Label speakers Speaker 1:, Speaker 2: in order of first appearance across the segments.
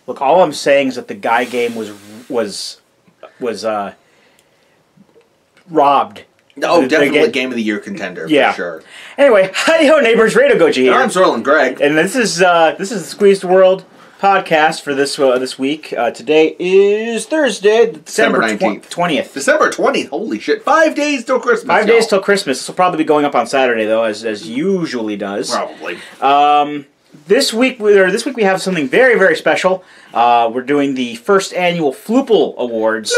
Speaker 1: Look, all I'm saying is that the Guy game was robbed.
Speaker 2: Oh, definitely Game of the Year contender, for sure.
Speaker 1: Anyway, hi-ho neighbors, Radio Goji here.
Speaker 2: I'm Sorlin Greg.
Speaker 1: And this is the Squeezed World podcast for this week. Today is Thursday, December
Speaker 2: 19th.
Speaker 1: 20th.
Speaker 2: December 20th, holy shit. 5 days till Christmas,
Speaker 1: 5 days till Christmas. This will probably be going up on Saturday, though, as usually does.
Speaker 2: Probably.
Speaker 1: This week we have something very, very special. We're doing the first annual Floopl Awards.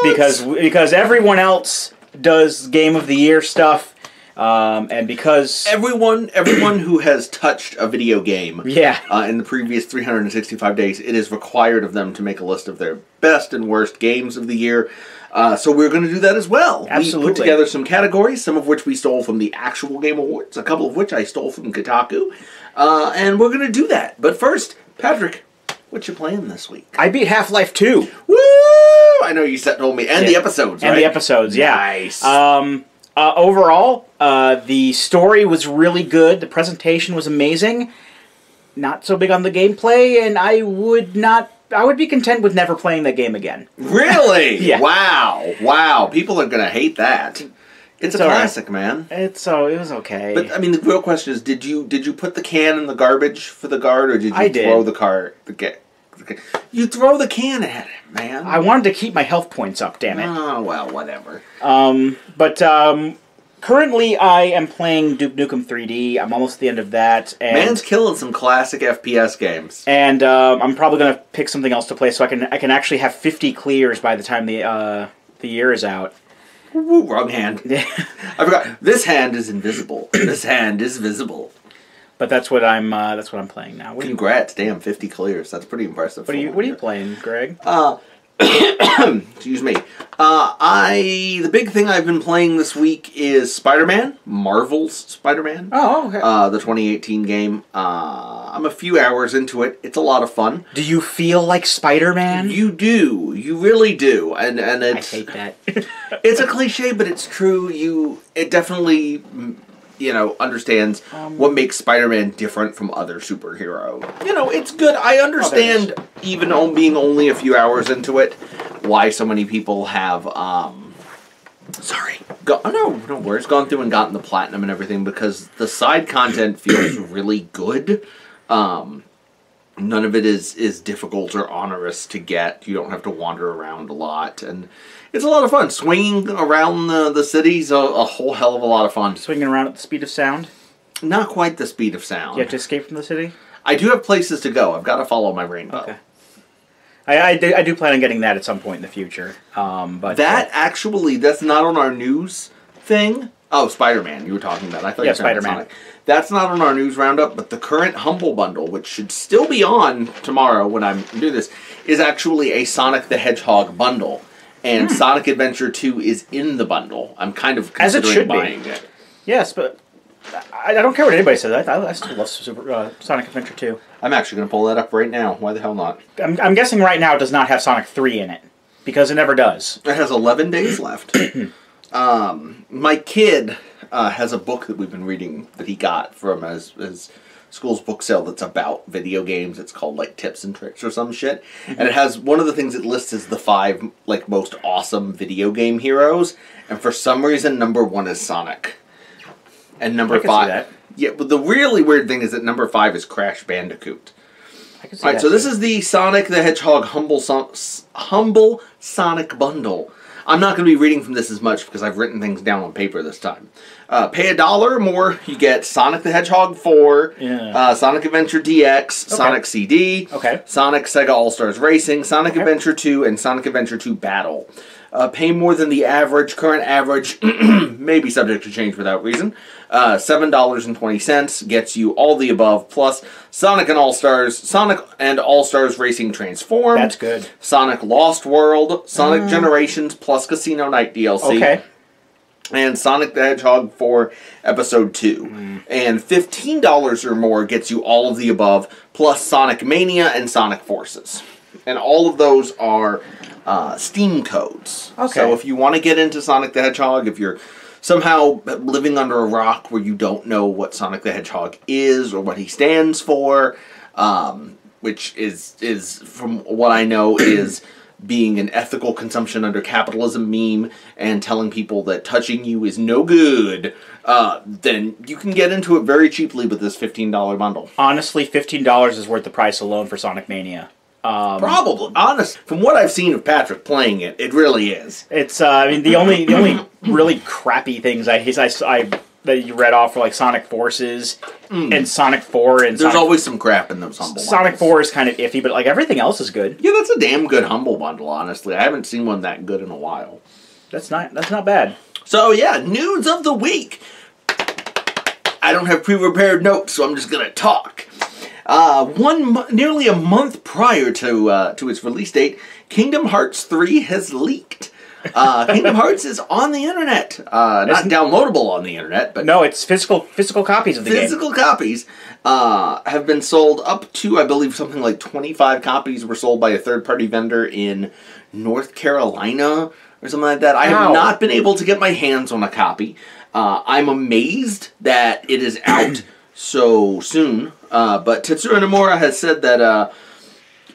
Speaker 1: Because everyone else does Game of the Year stuff, and because
Speaker 2: everyone who has touched a video game in the previous 365 days, it is required of them to make a list of their best and worst games of the year. So we're going to do that as well.
Speaker 1: Absolutely.
Speaker 2: We put together some categories, some of which we stole from the actual Game Awards, a couple of which I stole from Kotaku, and we're going to do that. But first, Patrick, what you playing this week?
Speaker 1: I beat Half-Life 2.
Speaker 2: Woo! I know you told me. And the episodes, right?
Speaker 1: And the episodes, yeah.
Speaker 2: Nice.
Speaker 1: Overall, the story was really good. The presentation was amazing. Not so big on the gameplay, and I would be content with never playing that game again.
Speaker 2: Really?
Speaker 1: Yeah.
Speaker 2: Wow. People are going to hate that. It's a classic, man.
Speaker 1: It was okay.
Speaker 2: But I mean, the real question is, did you put the can in the garbage for the guard, or did you throw the car? You throw the can at it, man.
Speaker 1: I wanted to keep my health points up. Damn it.
Speaker 2: Oh well, whatever.
Speaker 1: Currently I am playing Duke Nukem 3D. I'm almost at the end of that. And
Speaker 2: man's killing some classic FPS games.
Speaker 1: And I'm probably gonna pick something else to play so I can actually have 50 clears by the time the year is out.
Speaker 2: Ooh, wrong hand. I forgot. This hand is invisible. This hand is visible.
Speaker 1: But that's what I'm playing now.
Speaker 2: Congrats, damn, 50 clears. That's pretty impressive.
Speaker 1: What are you playing, Greg?
Speaker 2: Excuse me. The big thing I've been playing this week is Spider-Man, Marvel's Spider-Man.
Speaker 1: Oh, okay.
Speaker 2: The 2018 game. I'm a few hours into it. It's a lot of fun.
Speaker 1: Do you feel like Spider-Man?
Speaker 2: You do. You really do. And it's,
Speaker 1: I hate that.
Speaker 2: It's a cliche, but it's true. It definitely, understands what makes Spider-Man different from other superheroes. It's good. I understand, even being only a few hours into it, why so many people have, no worries, gone through and gotten the platinum and everything, because the side content feels really good. None of it is difficult or onerous to get. You don't have to wander around a lot, and it's a lot of fun. Swinging around the city's a whole hell of a lot of fun.
Speaker 1: Swinging around at the speed of sound?
Speaker 2: Not quite the speed of sound.
Speaker 1: You have to escape from the city?
Speaker 2: I do have places to go. I've got to follow my rainbow.
Speaker 1: Okay. I do plan on getting that at some point in the future. But
Speaker 2: that's not on our news thing. Oh, Spider-Man you were talking about. I thought you were talking about Sonic. That's not on our news roundup, but the current Humble Bundle, which should still be on tomorrow when I'm doing this, is actually a Sonic the Hedgehog bundle. And Sonic Adventure 2 is in the bundle. I'm kind of considering buying it.
Speaker 1: Yes, but I don't care what anybody says. I still love Sonic Adventure 2.
Speaker 2: I'm actually going to pull that up right now. Why the hell not?
Speaker 1: I'm guessing right now it does not have Sonic 3 in it, because it never does.
Speaker 2: It has 11 days left. My kid has a book that we've been reading that he got from his school's book sale that's about video games. It's called like Tips and Tricks or some shit. And it has one of the things it lists is the 5 most awesome video game heroes. And for some reason, number 1 is Sonic. And number 5. Yeah, but the really weird thing is that number 5 is Crash Bandicoot.
Speaker 1: I can see that.
Speaker 2: So this is the Sonic the Hedgehog Humble Sonic Bundle. I'm not going to be reading from this as much because I've written things down on paper this time. Pay $1 more, you get Sonic the Hedgehog 4, Sonic Adventure DX, Sonic CD, Sonic Sega All-Stars Racing, Sonic Adventure 2, and Sonic Adventure 2 Battle. Pay more than the current average, may be subject to change without reason. $7.20 gets you all the above, plus Sonic and All-Stars Racing Transformed.
Speaker 1: That's good.
Speaker 2: Sonic Lost World, Sonic Generations plus Casino Night DLC.
Speaker 1: Okay.
Speaker 2: And Sonic the Hedgehog 4 Episode 2. And $15 or more gets you all of the above, plus Sonic Mania and Sonic Forces. And all of those are Steam codes.
Speaker 1: Okay.
Speaker 2: So if you want to get into Sonic the Hedgehog, if you're somehow living under a rock where you don't know what Sonic the Hedgehog is or what he stands for, which is from what I know is being an ethical consumption under capitalism meme and telling people that touching you is no good, then you can get into it very cheaply with this $15 bundle.
Speaker 1: Honestly, $15 is worth the price alone for Sonic Mania.
Speaker 2: Probably. Honest, from what I've seen of Patrick playing it, it really is.
Speaker 1: It's I mean the only really crappy things that you read off were like Sonic Forces and Sonic 4 and
Speaker 2: there's always some crap in those humble
Speaker 1: Sonic
Speaker 2: bundles.
Speaker 1: 4 is kind of iffy, but like everything else is good.
Speaker 2: Yeah, that's a damn good humble bundle, honestly. I haven't seen one that good in a while.
Speaker 1: That's not bad.
Speaker 2: So yeah, news of the week. I don't have pre-prepared notes, so I'm just gonna talk. Nearly a month prior to its release date, Kingdom Hearts 3 has leaked. Kingdom Hearts is on the internet. Not downloadable on the internet, but
Speaker 1: no, it's physical copies of the game.
Speaker 2: Physical copies have been sold up to, I believe, something like 25 copies were sold by a third-party vendor in North Carolina or something like that. I have not been able to get my hands on a copy. I'm amazed that it is out so soon. But Tetsuya Nomura has said that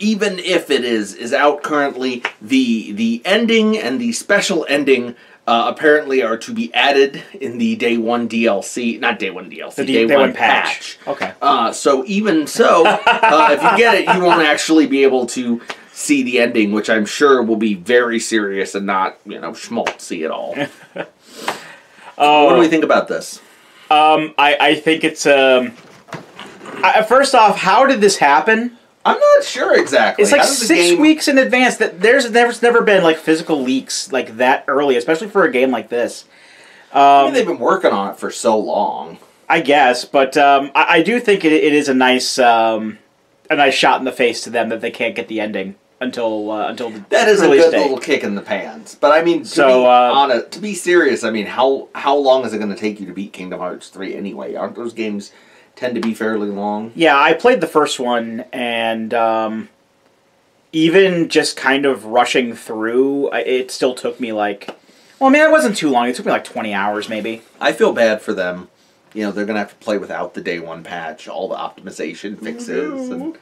Speaker 2: even if it is out currently, the ending and the special ending apparently are to be added in the Day 1 DLC. Not Day 1 DLC,
Speaker 1: the
Speaker 2: Day 1 patch.
Speaker 1: Okay.
Speaker 2: So even so, if you get it, you won't actually be able to see the ending, which I'm sure will be very serious and not, schmaltzy at all. What do we think about this?
Speaker 1: I think it's... first off, how did this happen?
Speaker 2: I'm not sure exactly.
Speaker 1: It's like 6 weeks in advance. That there's never been like physical leaks like that early, especially for a game like this.
Speaker 2: I mean, they've been working on it for so long.
Speaker 1: I guess, but I do think it is a nice shot in the face to them that they can't get the ending until the
Speaker 2: that is a
Speaker 1: release
Speaker 2: good
Speaker 1: date.
Speaker 2: little kick in the pants. But I mean, to be serious, I mean, how long is it going to take you to beat Kingdom Hearts 3 anyway? Aren't those games tend to be fairly long?
Speaker 1: Yeah, I played the first one, and even just kind of rushing through, it still took me like... Well, I mean, it wasn't too long. It took me like 20 hours, maybe.
Speaker 2: I feel bad for them. They're going to have to play without the Day 1 patch, all the optimization fixes and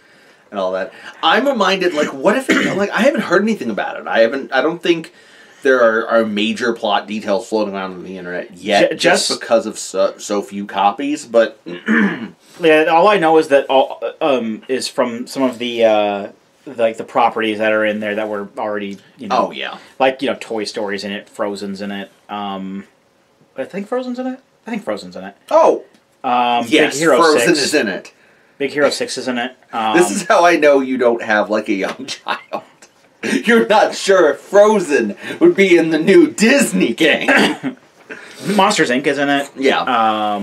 Speaker 2: all that. I'm reminded, like, what if it... Like, I haven't heard anything about it. I don't think there are major plot details floating around on the internet yet, just because of so few copies, but...
Speaker 1: Yeah, all I know is that is from some of the properties that are in there that were already,
Speaker 2: Oh, yeah.
Speaker 1: Like, Toy Story's in it, Frozen's in it. I think Frozen's in it? I think Frozen's in it.
Speaker 2: Oh! Yes,
Speaker 1: Big Hero
Speaker 2: Frozen
Speaker 1: 6
Speaker 2: is in it.
Speaker 1: Big Hero 6 is in it.
Speaker 2: This is how I know you don't have, like, a young child. You're not sure if Frozen would be in the new Disney game.
Speaker 1: Monsters, Inc. is in it.
Speaker 2: Yeah.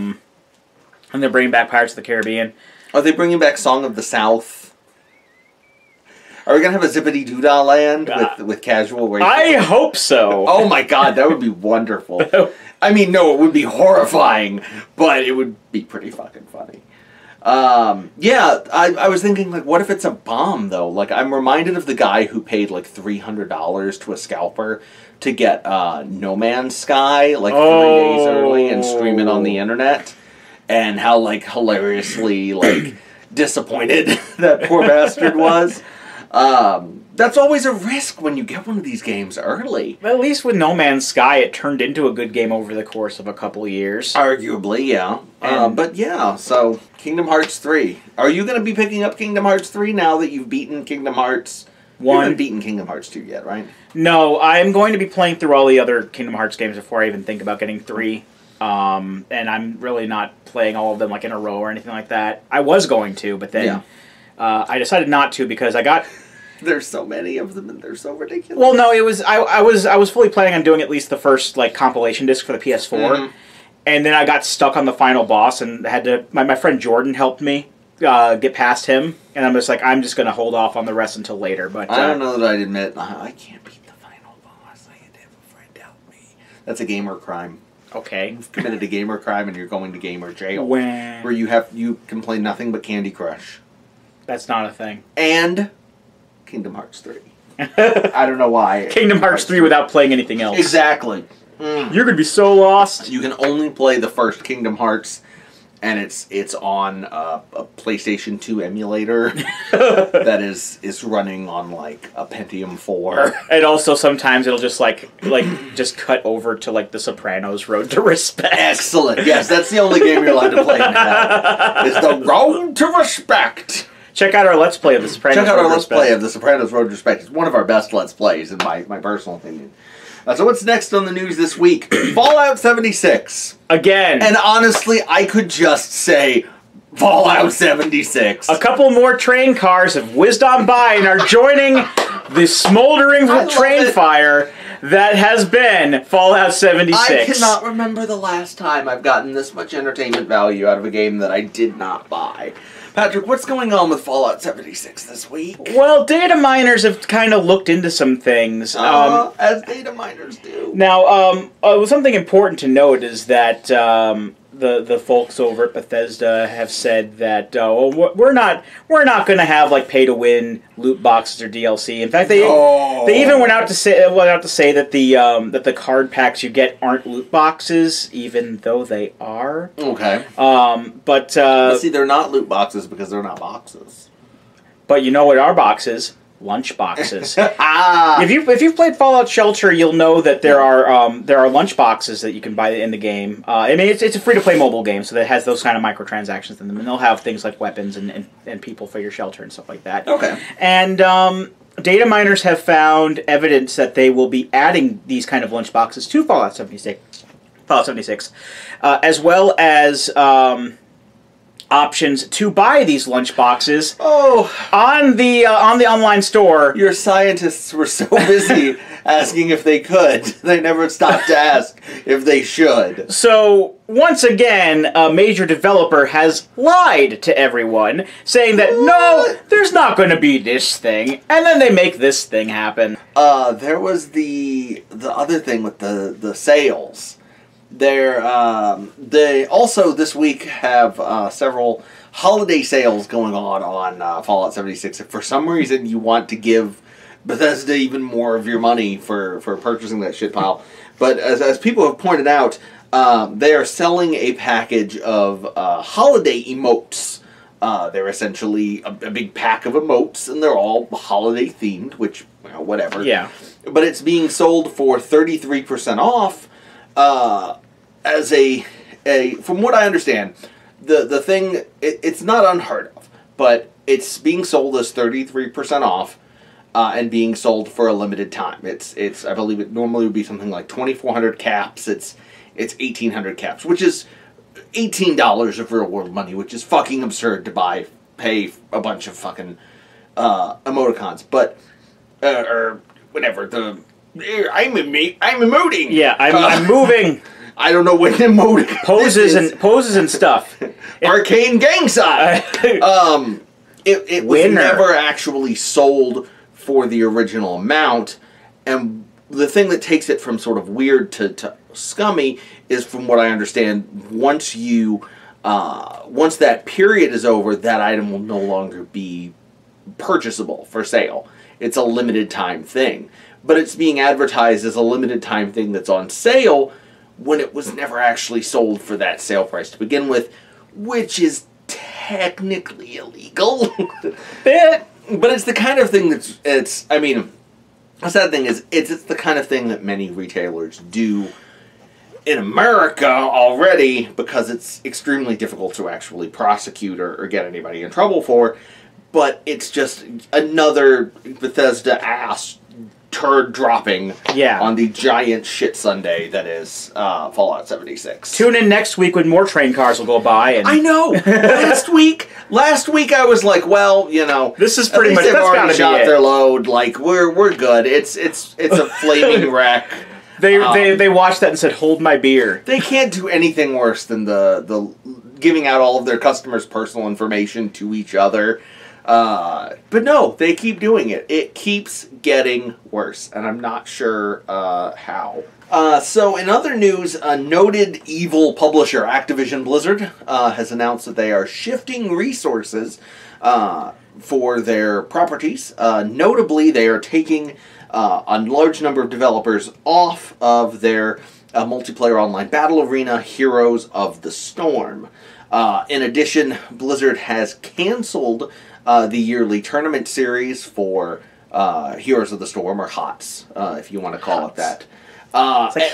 Speaker 1: And they're bringing back Pirates of the Caribbean.
Speaker 2: Are they bringing back Song of the South? Are we going to have a Zippity Doodah Land with casual race? I
Speaker 1: hope so.
Speaker 2: Oh my god, that would be wonderful. I mean, no, it would be horrifying, but it would be pretty fucking funny. Yeah, I was thinking, like, what if it's a bomb, though? Like, I'm reminded of the guy who paid, like, $300 to a scalper to get No Man's Sky, like, 3 days early and stream it on the internet. And how, like, hilariously, like, disappointed that poor bastard was. That's always a risk when you get one of these games early.
Speaker 1: But at least with No Man's Sky, it turned into a good game over the course of a couple of years.
Speaker 2: Arguably, yeah. But yeah, so Kingdom Hearts 3. Are you going to be picking up Kingdom Hearts 3 now that you've beaten Kingdom Hearts 1? You haven't beaten Kingdom Hearts 2 yet, right?
Speaker 1: No, I'm going to be playing through all the other Kingdom Hearts games before I even think about getting 3. And I'm really not playing all of them like in a row or anything like that. I was going to, but then I decided not to because I got...
Speaker 2: There's so many of them and they're so ridiculous.
Speaker 1: Well, no, it was I was fully planning on doing at least the first like compilation disc for the PS4, and then I got stuck on the final boss and had to. My friend Jordan helped me get past him, and I'm just going to hold off on the rest until later. But
Speaker 2: I don't know that I'd admit I can't beat the final boss. I had to have a friend help me. That's a gamer crime.
Speaker 1: Okay,
Speaker 2: you've committed a gamer crime and you're going to gamer jail,
Speaker 1: where
Speaker 2: you can play nothing but Candy Crush.
Speaker 1: That's not a thing.
Speaker 2: And Kingdom Hearts 3. I don't know why.
Speaker 1: Kingdom Hearts 3 without playing anything else.
Speaker 2: Exactly.
Speaker 1: You're going to be so lost.
Speaker 2: You can only play the first Kingdom Hearts and it's on a PlayStation 2 emulator that is running on like a Pentium 4.
Speaker 1: And also sometimes it'll just just cut over to like The Sopranos Road to Respect.
Speaker 2: Excellent. Yes, that's the only game you're allowed to play now. It's the Road to Respect.
Speaker 1: Check out our Let's Play of The Sopranos.
Speaker 2: Check out our Let's Play of The Sopranos Road to Respect. It's one of our best Let's Plays in my personal opinion. So what's next on the news this week? Fallout 76.
Speaker 1: Again.
Speaker 2: And honestly, I could just say Fallout 76.
Speaker 1: A couple more train cars have whizzed on by and are joining the smoldering train fire that has been Fallout 76.
Speaker 2: I cannot remember the last time I've gotten this much entertainment value out of a game that I did not buy. Patrick, what's going on with Fallout 76 this week?
Speaker 1: Well, data miners have kind of looked into some things.
Speaker 2: As data miners do.
Speaker 1: Now, something important to note is that the folks over at Bethesda have said that we're not going to have like pay to win loot boxes or DLC. In fact, they even went out to say that the card packs you get aren't loot boxes, even though they are.
Speaker 2: Okay.
Speaker 1: But
Speaker 2: see, they're not loot boxes because they're not boxes.
Speaker 1: But you know what are boxes? Lunch boxes. If you've played Fallout Shelter, you'll know that there are lunch boxes that you can buy in the game. I mean, it's a free to play mobile game, so that has those kind of microtransactions in them, and they'll have things like weapons and people for your shelter and stuff like that.
Speaker 2: Okay.
Speaker 1: And data miners have found evidence that they will be adding these kind of lunch boxes to Fallout 76. As well as options to buy these lunch boxes on the online store.
Speaker 2: Your scientists were so busy asking if they could, they never stopped to ask if they should.
Speaker 1: So, once again, a major developer has lied to everyone, saying that, no, there's not going to be this thing, and then they make this thing happen.
Speaker 2: There was the other thing with the sales. They also this week have several holiday sales going on Fallout 76. If for some reason you want to give Bethesda even more of your money for purchasing that shit pile, but as people have pointed out, they are selling a package of holiday emotes. They're essentially a big pack of emotes, and they're all holiday themed, which whatever.
Speaker 1: Yeah.
Speaker 2: But it's being sold for 33% off. As from what I understand, the thing, it's not unheard of, but it's being sold as 33% off, and being sold for a limited time. It's I believe it normally would be something like 2,400 caps. It's 1,800 caps, which is $18 of real world money, which is fucking absurd to pay a bunch of fucking emoticons, but or whatever I'm emoting.
Speaker 1: Yeah, I'm moving.
Speaker 2: I don't know what emoticon
Speaker 1: poses and stuff.
Speaker 2: Arcane gang sign. It was never actually sold for the original amount, and the thing that takes it from sort of weird to scummy is, from what I understand, once that period is over, that item will no longer be purchasable for sale. It's a limited time thing. But it's being advertised as a limited time thing that's on sale when it was never actually sold for that sale price to begin with, which is technically illegal. But it's the kind of thing I mean, the sad thing is, it's the kind of thing that many retailers do in America already, because it's extremely difficult to actually prosecute or get anybody in trouble for. But it's just another Bethesda ass turd dropping on the giant shit sundae that is Fallout 76.
Speaker 1: Tune in next week when more train cars will go by. And
Speaker 2: I know. Last week I was like, well,
Speaker 1: this is pretty much,
Speaker 2: they've
Speaker 1: that's
Speaker 2: already
Speaker 1: gotta
Speaker 2: shot
Speaker 1: be it.
Speaker 2: their load. Like, we're good. It's a flaming wreck.
Speaker 1: They watched that and said, "Hold my beer."
Speaker 2: They can't do anything worse than the giving out all of their customers' personal information to each other. But no, they keep doing it. It keeps getting worse, and I'm not sure how. So in other news, a noted evil publisher, Activision-Blizzard, has announced that they are shifting resources for their properties. Notably, they are taking a large number of developers off of their multiplayer online battle arena, Heroes of the Storm. In addition, Blizzard has canceled the yearly tournament series for Heroes of the Storm, or HOTS, if you want to call it that.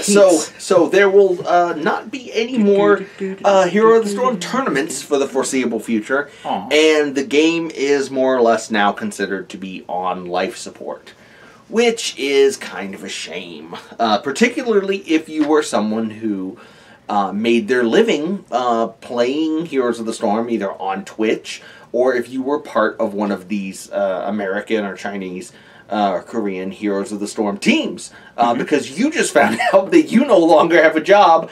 Speaker 2: So there will not be any more Hero of the Storm tournaments for the foreseeable future, and the game is more or less now considered to be on life support, which is kind of a shame, particularly if you were someone who made their living playing Heroes of the Storm either on Twitch, or if you were part of one of these American or Chinese Korean Heroes of the Storm teams, because you just found out that you no longer have a job,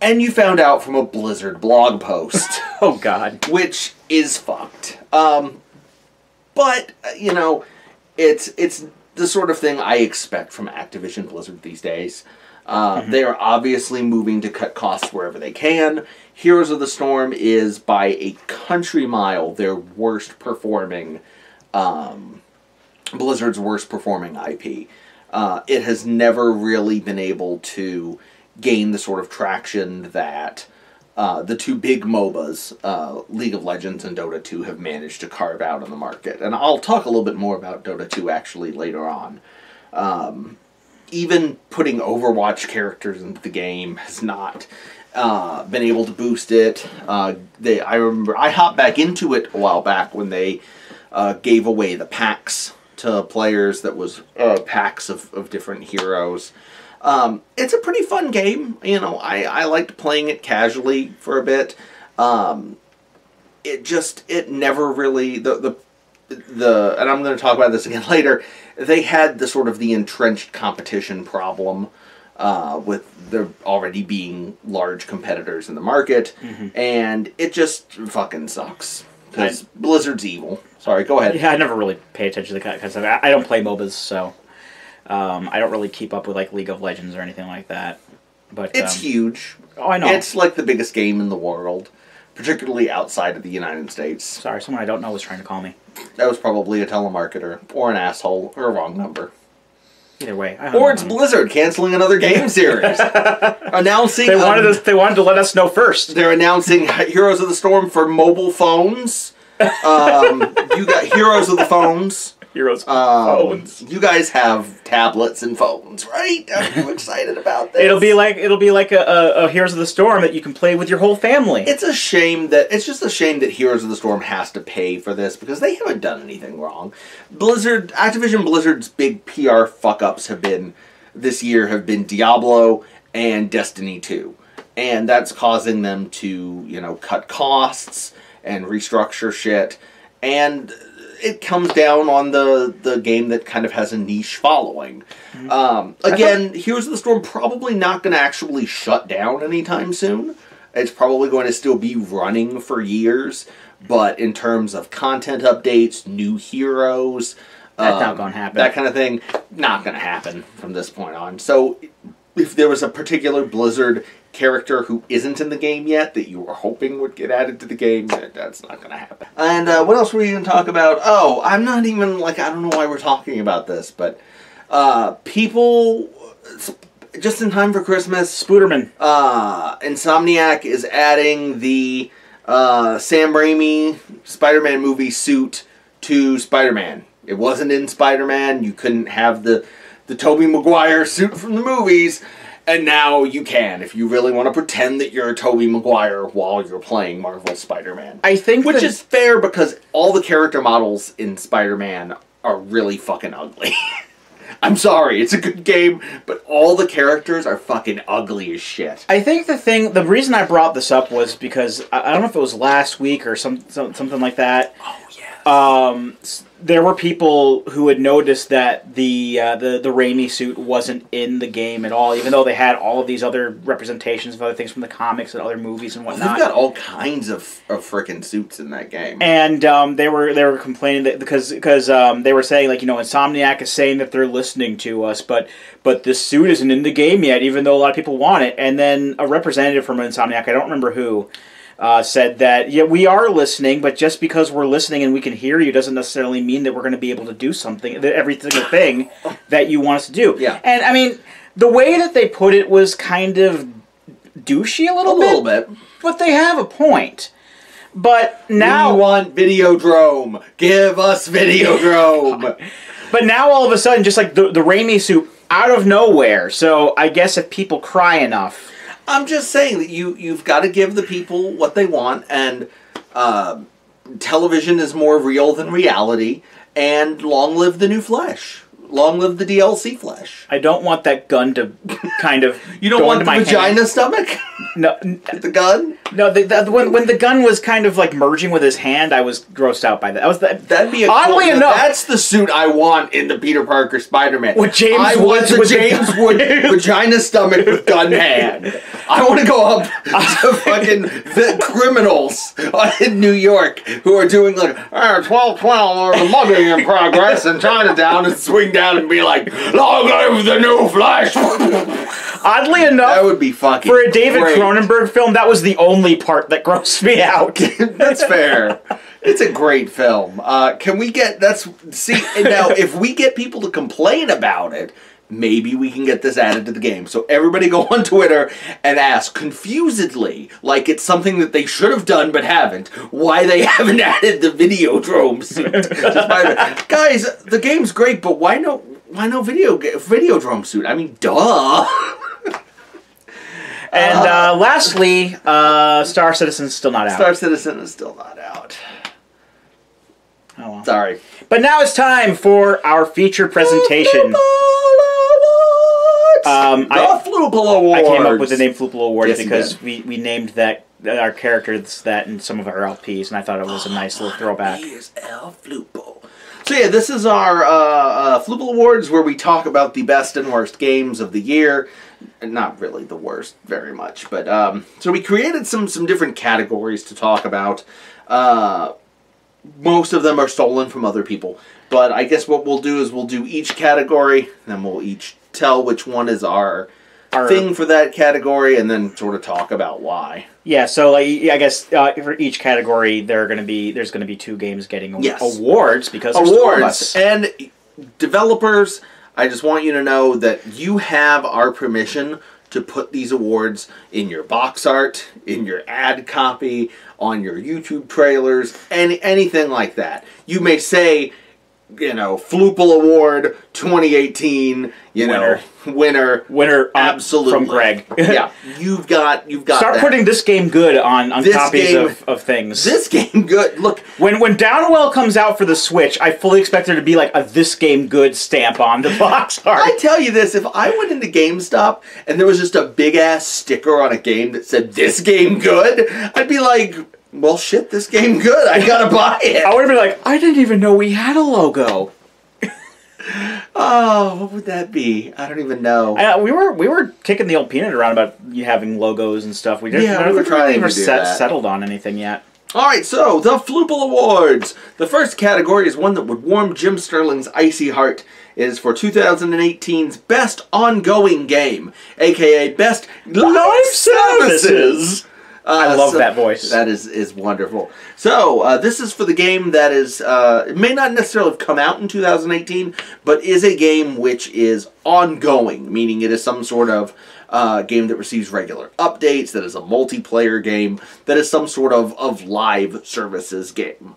Speaker 2: and you found out from a Blizzard blog post.
Speaker 1: Oh, God.
Speaker 2: Which is fucked. But, you know, it's the sort of thing I expect from Activision-Blizzard these days. They are obviously moving to cut costs wherever they can. Heroes of the Storm is, by a country mile, their worst performing, Blizzard's worst performing IP. It has never really been able to gain the sort of traction that the two big MOBAs, League of Legends and Dota 2, have managed to carve out in the market. And I'll talk a little bit more about Dota 2 actually later on. Even putting Overwatch characters into the game has not been able to boost it. I remember I hopped back into it a while back when they gave away the packs to players. That was packs of different heroes. It's a pretty fun game. You know, I liked playing it casually for a bit. It never really and I'm going to talk about this again later. They had the sort of the entrenched competition problem with there already being large competitors in the market, and it just fucking sucks because Blizzard's evil. Sorry, go ahead.
Speaker 1: Yeah, I never really pay attention to that kind of stuff. I don't play MOBAs, so I don't really keep up with like League of Legends or anything like that. But
Speaker 2: it's huge.
Speaker 1: Oh, I know.
Speaker 2: It's like the biggest game in the world, particularly outside of the United States.
Speaker 1: Sorry, someone I don't know was trying to call me.
Speaker 2: That was probably a telemarketer, or an asshole, or a wrong number.
Speaker 1: Either way.
Speaker 2: Or it's Blizzard canceling another game series. Announcing...
Speaker 1: They wanted to let us know first.
Speaker 2: They're announcing Heroes of the Storm for mobile phones. You got Heroes of the Phones.
Speaker 1: Heroes of phones.
Speaker 2: You guys have tablets and phones, right? Are you excited about this?
Speaker 1: It'll be like a Heroes of the Storm that you can play with your whole family.
Speaker 2: It's just a shame that Heroes of the Storm has to pay for this because they haven't done anything wrong. Activision Blizzard's big PR fuck-ups this year have been Diablo and Destiny 2. And that's causing them to, you know, cut costs and restructure shit. And it comes down on the game that kind of has a niche following. Again, Heroes of the Storm probably not going to actually shut down anytime soon. It's probably going to still be running for years. But in terms of content updates, new heroes...
Speaker 1: That's not going to happen.
Speaker 2: That kind of thing, not going to happen from this point on. So if there was a particular Blizzard character who isn't in the game yet that you were hoping would get added to the game, that's not going to happen. And what else were we going to talk about? Oh, I'm not even, I don't know why we're talking about this, but people, just in time for Christmas,
Speaker 1: Spooderman.
Speaker 2: Insomniac is adding the Sam Raimi Spider-Man movie suit to Spider-Man. It wasn't in Spider-Man. You couldn't have the Tobey Maguire suit from the movies. And now you can, if you really want to pretend that you're Tobey Maguire while you're playing Marvel Spider-Man.
Speaker 1: I think
Speaker 2: which is fair because all the character models in Spider-Man are really fucking ugly. I'm sorry, it's a good game, but all the characters are fucking ugly as shit.
Speaker 1: I think the reason I brought this up was because, I don't know if it was last week or something like that.
Speaker 2: Oh, yeah.
Speaker 1: There were people who had noticed that the Raimi suit wasn't in the game at all, even though they had all of these other representations of other things from the comics and other movies and whatnot.
Speaker 2: They've got all kinds of frickin' suits in that game.
Speaker 1: And they were complaining that because they were saying, like, you know, Insomniac is saying that they're listening to us, but this suit isn't in the game yet, even though a lot of people want it. And then a representative from Insomniac, I don't remember who, said that, yeah, we are listening, but just because we're listening and we can hear you doesn't necessarily mean that we're going to be able to do something, every single thing that you want us to do.
Speaker 2: Yeah.
Speaker 1: And, I mean, the way that they put it was kind of douchey a little bit. But they have a point. But now...
Speaker 2: We want Videodrome. Give us Videodrome.
Speaker 1: But now all of a sudden, just like the Raimi suit, out of nowhere. So I guess if people cry enough...
Speaker 2: I'm just saying that you've got to give the people what they want, and television is more real than reality, and long live the new Flesh. Long live the DLC Flesh.
Speaker 1: I don't want that gun to kind of
Speaker 2: You don't want the vagina stomach?
Speaker 1: No.
Speaker 2: The gun?
Speaker 1: No, when the gun was kind of like merging with his hand, I was grossed out by that.
Speaker 2: That'd be
Speaker 1: oddly enough,
Speaker 2: that's the suit I want in the Peter Parker Spider-Man.
Speaker 1: What
Speaker 2: I want the James Wood vagina stomach with gun hand. I want to go up to fucking the criminals in New York who are doing like 12-12 or the mugging in progress in Chinatown and swing down and be like, long live the new Flash.
Speaker 1: Oddly enough,
Speaker 2: that would be fucking
Speaker 1: for a David
Speaker 2: great.
Speaker 1: Cronenberg film, that was the only part that grossed me out.
Speaker 2: That's fair. It's a great film. Can we get now if we get people to complain about it, maybe we can get this added to the game. So everybody go on Twitter and ask confusedly, like it's something that they should have done but haven't, why they haven't added the Videodrome suit. Guys, the game's great, but why no Videodrome suit? I mean, duh.
Speaker 1: And lastly, Star Citizen's still not out.
Speaker 2: Star Citizen is still not out.
Speaker 1: Oh well.
Speaker 2: Sorry.
Speaker 1: But now it's time for our feature presentation.
Speaker 2: The Floopl Awards.
Speaker 1: I came up with the name Floopl Awards
Speaker 2: Yes,
Speaker 1: because we named that our characters that in some of our LPs, and I thought it was a nice little throwback.
Speaker 2: Here's El Floopl. So yeah, this is our Floopl Awards where we talk about the best and worst games of the year. Not really the worst, very much, but so we created some different categories to talk about. Most of them are stolen from other people, but I guess what we'll do is we'll do each category, and then we'll each tell which one is our thing for that category, and then sort of talk about why.
Speaker 1: Yeah, so like I guess for each category, there's going to be 2 games getting awards because there's
Speaker 2: awards and developers. I just want you to know that you have our permission to put these awards in your box art, in your ad copy, on your YouTube trailers, anything like that. You may say, Floopl Award 2018, winner, absolutely
Speaker 1: from Greg.
Speaker 2: Yeah, you've got.
Speaker 1: Start putting this game good on copies of things.
Speaker 2: This game good. Look,
Speaker 1: when Downwell comes out for the Switch, I fully expect there to be like a "This Game Good" stamp on the box art.
Speaker 2: I tell you this: if I went into GameStop and there was just a big ass sticker on a game that said "This Game Good," I'd be like, well, shit, this game good. I gotta buy it.
Speaker 1: I would have been like, I didn't even know we had a logo.
Speaker 2: Oh, what would that be? I don't even know.
Speaker 1: We were kicking the old peanut around about you having logos and stuff. We were
Speaker 2: trying to
Speaker 1: settled on anything yet.
Speaker 2: All right, so the Floopl Awards. The first category is one that would warm Jim Sterling's icy heart. It is for 2018's Best Ongoing Game, a.k.a. Best Live Services.
Speaker 1: I love that voice.
Speaker 2: That is wonderful. So, this is for the game that is, it may not necessarily have come out in 2018, but is a game which is ongoing, meaning it is some sort of game that receives regular updates, that is a multiplayer game, that is some sort of live services game.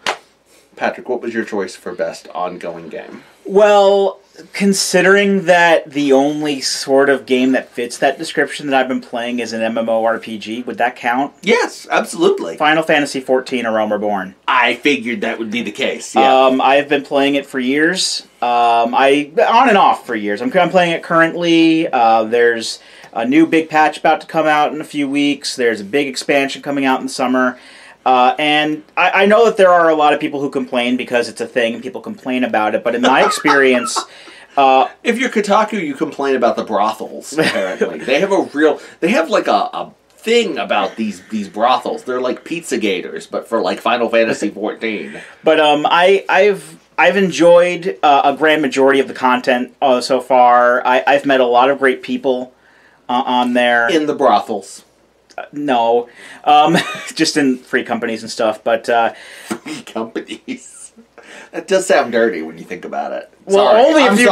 Speaker 2: Patrick, what was your choice for Best Ongoing Game?
Speaker 1: Well, considering that the only sort of game that fits that description that I've been playing is an MMORPG, would that count?
Speaker 2: Yes, absolutely.
Speaker 1: Final Fantasy XIV: A Realm Reborn.
Speaker 2: I figured that would be the case. Yeah.
Speaker 1: I've been playing it for years. On and off for years. I'm playing it currently. There's a new big patch about to come out in a few weeks. There's a big expansion coming out in the summer. And I know that there are a lot of people who complain because it's a thing and people complain about it, but in my experience...
Speaker 2: if you're Kotaku, you complain about the brothels, apparently. They have like a thing about these brothels. They're like pizza gators, but for like Final Fantasy XIV.
Speaker 1: But I've enjoyed a grand majority of the content so far. I've met a lot of great people on there.
Speaker 2: In the brothels.
Speaker 1: No, just in free companies and stuff. But
Speaker 2: free companies. That does sound dirty when you think about it.
Speaker 1: Well,
Speaker 2: sorry.
Speaker 1: only if you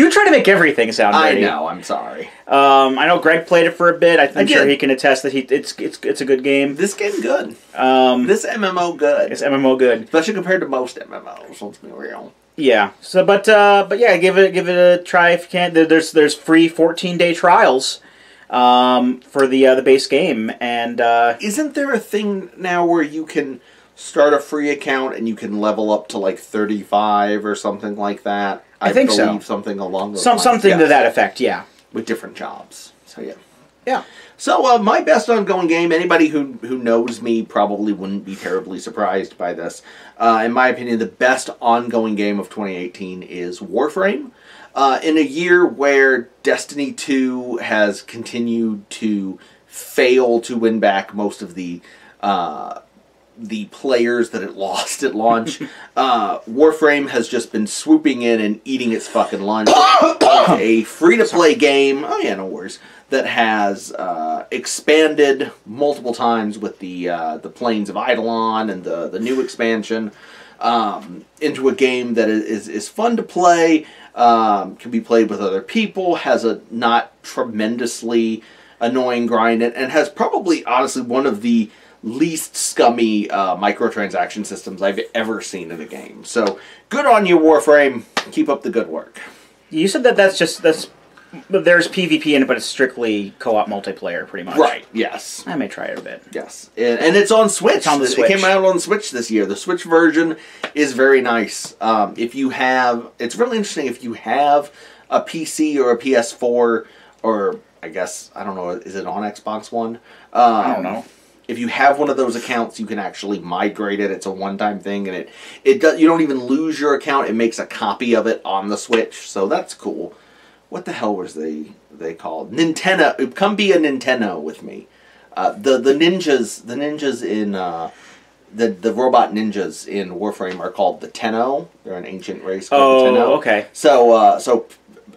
Speaker 1: try to make everything sound dirty.
Speaker 2: I know. I'm sorry.
Speaker 1: I know Greg played it for a bit. I'm sure he can attest that it's a good game.
Speaker 2: This game good. This MMO good.
Speaker 1: It's MMO good,
Speaker 2: especially compared to most MMOs. Let's be real.
Speaker 1: Yeah. So, but yeah, give it a try if you can. There's free 14-day trials for the base game, and
Speaker 2: isn't there a thing now where you can start a free account and you can level up to like 35 or something like that?
Speaker 1: I think so.
Speaker 2: Something along those lines.
Speaker 1: Something to that effect. Yeah.
Speaker 2: With different jobs. So yeah.
Speaker 1: Yeah.
Speaker 2: So my best ongoing game, anybody who knows me probably wouldn't be terribly surprised by this. In my opinion, the best ongoing game of 2018 is Warframe. In a year where Destiny 2 has continued to fail to win back most of the players that it lost at launch, Warframe has just been swooping in and eating its fucking lunch. A free-to-play game, oh yeah, no worries, that has expanded multiple times with the Plains of Eidolon and the new expansion into a game that is fun to play, can be played with other people, has a not tremendously annoying grind, and has probably, honestly, one of the least scummy microtransaction systems I've ever seen in a game. So, good on you, Warframe. Keep up the good work.
Speaker 1: You said there's PvP in it, but it's strictly co-op multiplayer, pretty much.
Speaker 2: Right, yes.
Speaker 1: I may try it a bit.
Speaker 2: Yes. And it's on Switch.
Speaker 1: It's on the Switch.
Speaker 2: It came out on Switch this year. The Switch version is very nice. If you have... It's really interesting if you have a PC or a PS4, or I guess, I don't know, is it on Xbox One?
Speaker 1: I don't know.
Speaker 2: If you have one of those accounts, you can actually migrate it. It's a one-time thing, and you don't even lose your account. It makes a copy of it on the Switch, so that's cool. What the hell was they called? Nintendo. Come be a Nintendo with me. The ninjas in the robot ninjas in Warframe are called the Tenno. They're an ancient race called the Tenno.
Speaker 1: Okay.
Speaker 2: So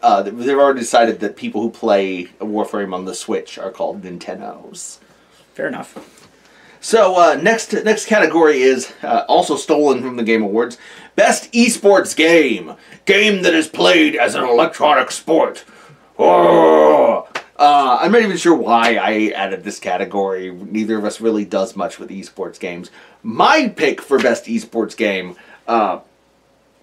Speaker 2: they've already decided that people who play Warframe on the Switch are called Nintendos.
Speaker 1: Fair enough.
Speaker 2: So next category is also stolen from the Game Awards. Best esports game. Game that is played as an electronic sport. Oh! I'm not even sure why I added this category. Neither of us really does much with esports games. My pick for best esports game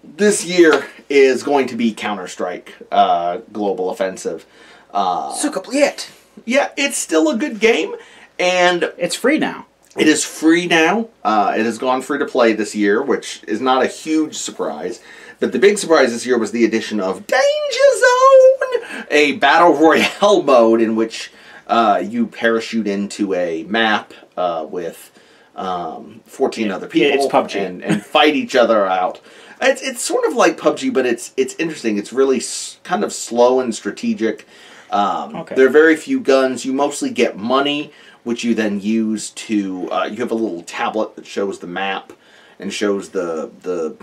Speaker 2: this year is going to be Counter-Strike Global Offensive.
Speaker 1: Suka Bliet.
Speaker 2: Yeah, it's still a good game. And
Speaker 1: it's free now.
Speaker 2: It is free now. It has gone free to play this year, which is not a huge surprise. But the big surprise this year was the addition of Danger Zone, a battle royale mode in which you parachute into a map with 14 other people.
Speaker 1: It's PUBG.
Speaker 2: And fight each other out. It's sort of like PUBG, but it's interesting. It's really kind of slow and strategic.
Speaker 1: Okay.
Speaker 2: There are very few guns. You mostly get money, which you then use to, you have a little tablet that shows the map and shows the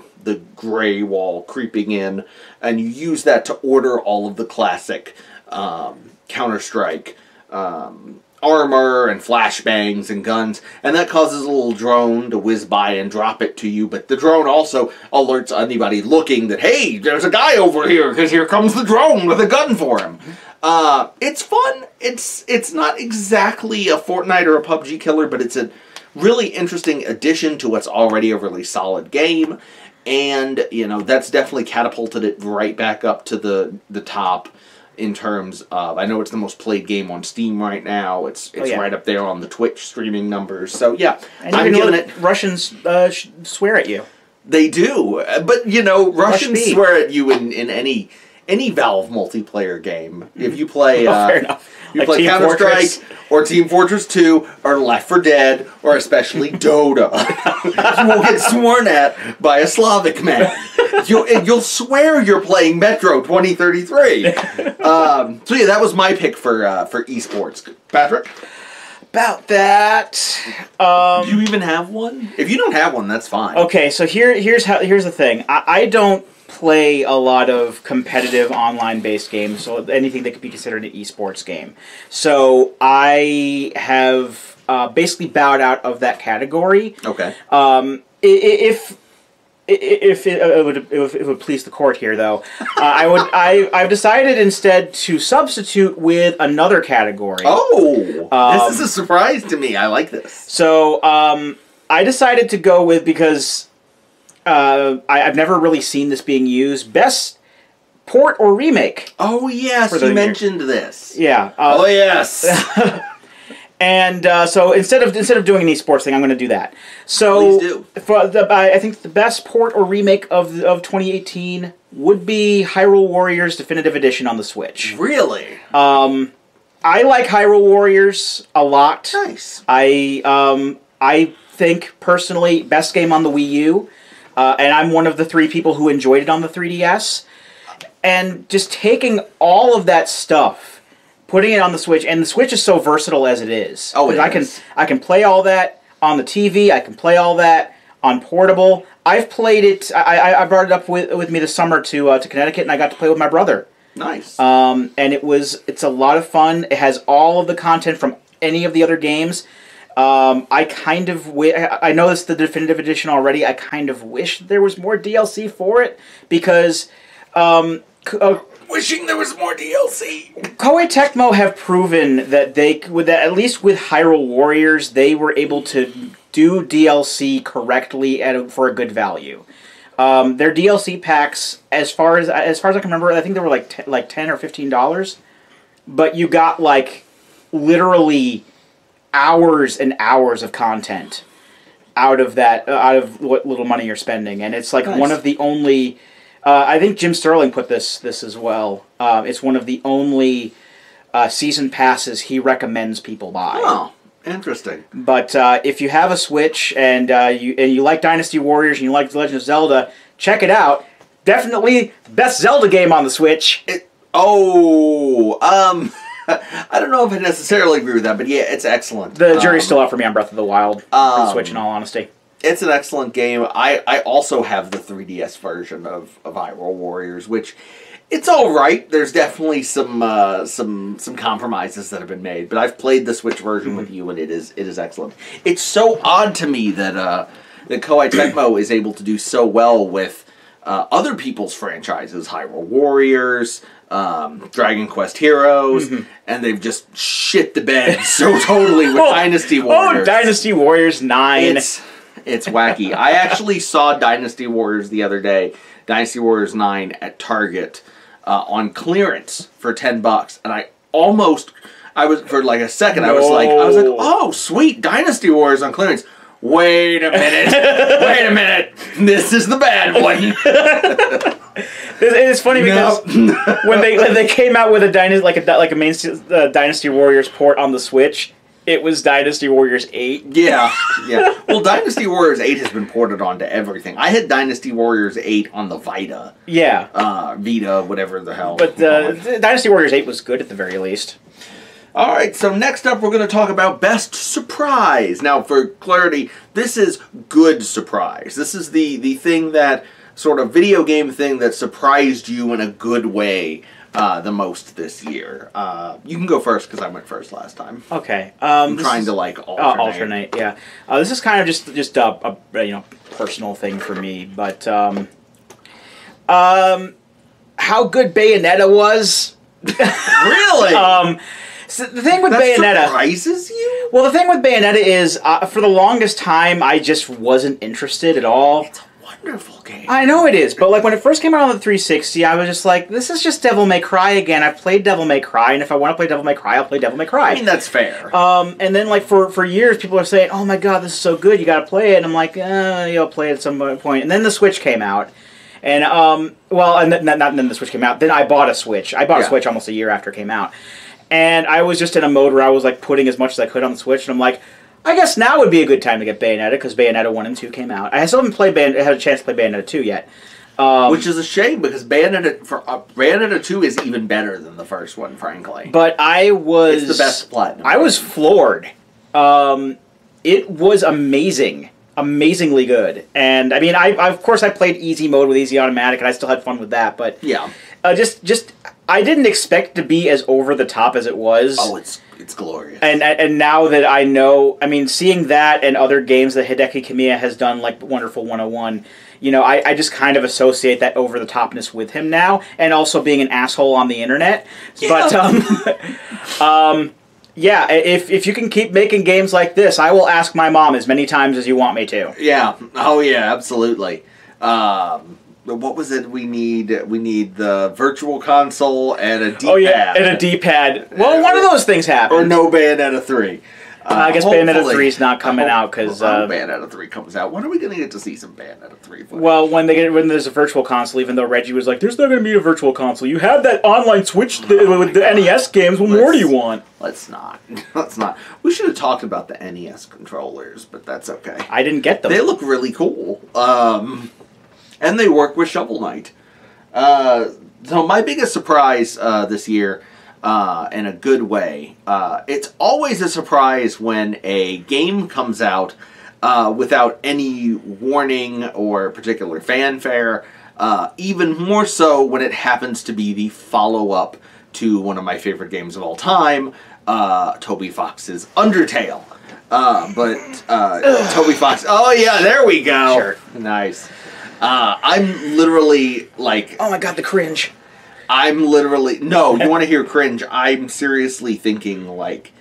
Speaker 2: gray wall creeping in, and you use that to order all of the classic Counter-Strike armor and flashbangs and guns, and that causes a little drone to whiz by and drop it to you, but the drone also alerts anybody looking that, hey, there's a guy over here, because here comes the drone with a gun for him. It's fun. It's not exactly a Fortnite or a PUBG killer, but it's a really interesting addition to what's already a really solid game. And, you know, that's definitely catapulted it right back up to the top in terms of, I know it's the most played game on Steam right now. It's right up there on the Twitch streaming numbers. So, yeah,
Speaker 1: and
Speaker 2: I'm giving it...
Speaker 1: Russians swear at you.
Speaker 2: They do. But, you know, Russians swear at you in any Valve multiplayer game. If you play,
Speaker 1: fair enough.
Speaker 2: You play Counter-Strike, or Team Fortress 2, or Left 4 Dead, or especially Dota, you will get sworn at by a Slavic man. You'll swear you're playing Metro 2033. So yeah, that was my pick for esports. Patrick?
Speaker 1: About that.
Speaker 2: Do you even have one? If you don't have one, that's fine.
Speaker 1: Okay, so here's the thing. I don't play a lot of competitive online-based games, so anything that could be considered an esports game. So I have basically bowed out of that category.
Speaker 2: Okay.
Speaker 1: If if it would please the court here, though, I've decided instead to substitute with another category.
Speaker 2: Oh, this is a surprise to me. I like this.
Speaker 1: So I decided to go with, because I've never really seen this being used, best port or remake.
Speaker 2: Oh yes, you mentioned this.
Speaker 1: Yeah.
Speaker 2: Oh yes.
Speaker 1: And so instead of doing an esports thing, I'm going to do that. So
Speaker 2: please do.
Speaker 1: I think the best port or remake of 2018 would be Hyrule Warriors Definitive Edition on the Switch.
Speaker 2: Really?
Speaker 1: I like Hyrule Warriors a lot.
Speaker 2: Nice.
Speaker 1: I think personally best game on the Wii U, and I'm one of the 3 people who enjoyed it on the 3DS. And just taking all of that stuff, putting it on the Switch, and the Switch is so versatile as it is.
Speaker 2: Oh, it is.
Speaker 1: I can play all that on the TV. I can play all that on portable. I've played it. I brought it up with me this summer to Connecticut, and I got to play with my brother.
Speaker 2: Nice.
Speaker 1: And it's a lot of fun. It has all of the content from any of the other games. I know this is the Definitive Edition already. I kind of wish there was more DLC for it, because
Speaker 2: wishing there was more DLC.
Speaker 1: Koei Tecmo have proven that at least with Hyrule Warriors, they were able to do DLC correctly for a good value. Their DLC packs, as far as I can remember, I think they were like $10 or $15, but you got like literally hours and hours of content out of what little money you're spending, and it's like
Speaker 2: nice.
Speaker 1: One of the only. I think Jim Sterling put this as well. It's one of the only season passes he recommends people buy.
Speaker 2: Oh, interesting.
Speaker 1: But if you have a Switch and you like Dynasty Warriors and you like The Legend of Zelda, check it out. Definitely the best Zelda game on the Switch.
Speaker 2: I don't know if I necessarily agree with that, but yeah, it's excellent.
Speaker 1: The jury's still out for me on Breath of the Wild for the Switch, in all honesty.
Speaker 2: It's an excellent game. I also have the 3DS version of Hyrule Warriors, which it's all right. There's definitely some compromises that have been made, but I've played the Switch version with you, and it is excellent. It's so odd to me that Koei Tecmo is able to do so well with other people's franchises, Hyrule Warriors, Dragon Quest Heroes, and they've just shit the bed so totally with Dynasty Warriors.
Speaker 1: Oh, Dynasty Warriors 9.
Speaker 2: It's wacky. I actually saw Dynasty Warriors the other day, Dynasty Warriors 9 at Target on clearance for $10, and I was for like a second. I was like, oh sweet, Dynasty Warriors on clearance. Wait a minute, this is the bad one.
Speaker 1: It's funny because when they came out with a main Dynasty Warriors port on the Switch, it was Dynasty Warriors 8.
Speaker 2: Yeah. Well, Dynasty Warriors 8 has been ported onto everything. I had Dynasty Warriors 8 on the Vita.
Speaker 1: Yeah.
Speaker 2: Vita, whatever the hell.
Speaker 1: But Dynasty Warriors 8 was good at the very least.
Speaker 2: All right, so next up we're going to talk about Best Surprise. Now, for clarity, this is good surprise. This is the thing that, sort of video game thing that surprised you in a good way the most this year. You can go first because I went first last time.
Speaker 1: Okay.
Speaker 2: I'm trying to alternate.
Speaker 1: Yeah. This is kind of just a personal thing for me, but how good Bayonetta was.
Speaker 2: Really?
Speaker 1: So the thing with Bayonetta
Speaker 2: surprises you?
Speaker 1: Well, the thing with Bayonetta is, for the longest time, I just wasn't interested at all.
Speaker 2: It's a wonderful game.
Speaker 1: I know it is, but like when it first came out on the 360, I was just like, this is just Devil May Cry again. I've played Devil May Cry, and if I want to play Devil May Cry, I'll play Devil May Cry.
Speaker 2: I mean, that's fair.
Speaker 1: And then like for years, people are saying, oh my god, this is so good, you gotta play it. And I'm like, you'll play it at some point. And then the Switch came out. And, not then the Switch came out. Then I bought a Switch. I bought a Switch almost a year after it came out. And I was just in a mode where I was like putting as much as I could on the Switch, and I'm like, I guess now would be a good time to get Bayonetta, because Bayonetta 1 and 2 came out. I still haven't had a chance to play Bayonetta 2 yet.
Speaker 2: Which is a shame, because Bayonetta 2 is even better than the first one, frankly.
Speaker 1: But it's
Speaker 2: the best platinum.
Speaker 1: I was floored. It was amazing. Amazingly good. And, I mean, of course I played easy mode with easy automatic, and I still had fun with that, but...
Speaker 2: Yeah.
Speaker 1: I didn't expect to be as over the top as it was.
Speaker 2: Oh, it's glorious.
Speaker 1: And now that I know, I mean, seeing that and other games that Hideki Kamiya has done, like Wonderful 101, you know, I just kind of associate that over-the-topness with him now, and also being an asshole on the internet.
Speaker 2: Yeah.
Speaker 1: But, yeah, if you can keep making games like this, I will ask my mom as many times as you want me to.
Speaker 2: Yeah. Oh, yeah, absolutely. What was it? We need the virtual console and a D-pad.
Speaker 1: Oh, yeah, and a D-pad. Well, one of those things happened.
Speaker 2: Or no Bayonetta 3.
Speaker 1: I guess Bayonetta 3 is not coming out because
Speaker 2: Bayonetta 3 comes out. When are we going to get to see some Bayonetta 3 footage?
Speaker 1: Well, when there's a virtual console, even though Reggie was like, "There's not going to be a virtual console. You have that online Switch with the NES games. What more do you want?"
Speaker 2: Let's not. Let's not. We should have talked about the NES controllers, but that's okay.
Speaker 1: I didn't get them.
Speaker 2: They look really cool, and they work with Shovel Knight. So my biggest surprise this year. In a good way. It's always a surprise when a game comes out without any warning or particular fanfare. Even more so when it happens to be the follow-up to one of my favorite games of all time, Toby Fox's Undertale. Toby Fox... Oh, yeah, there we go.
Speaker 1: Sure.
Speaker 2: Nice. I'm literally, like...
Speaker 1: Oh, my God, the cringe.
Speaker 2: I'm literally... No, you want to hear cringe? I'm seriously thinking, like,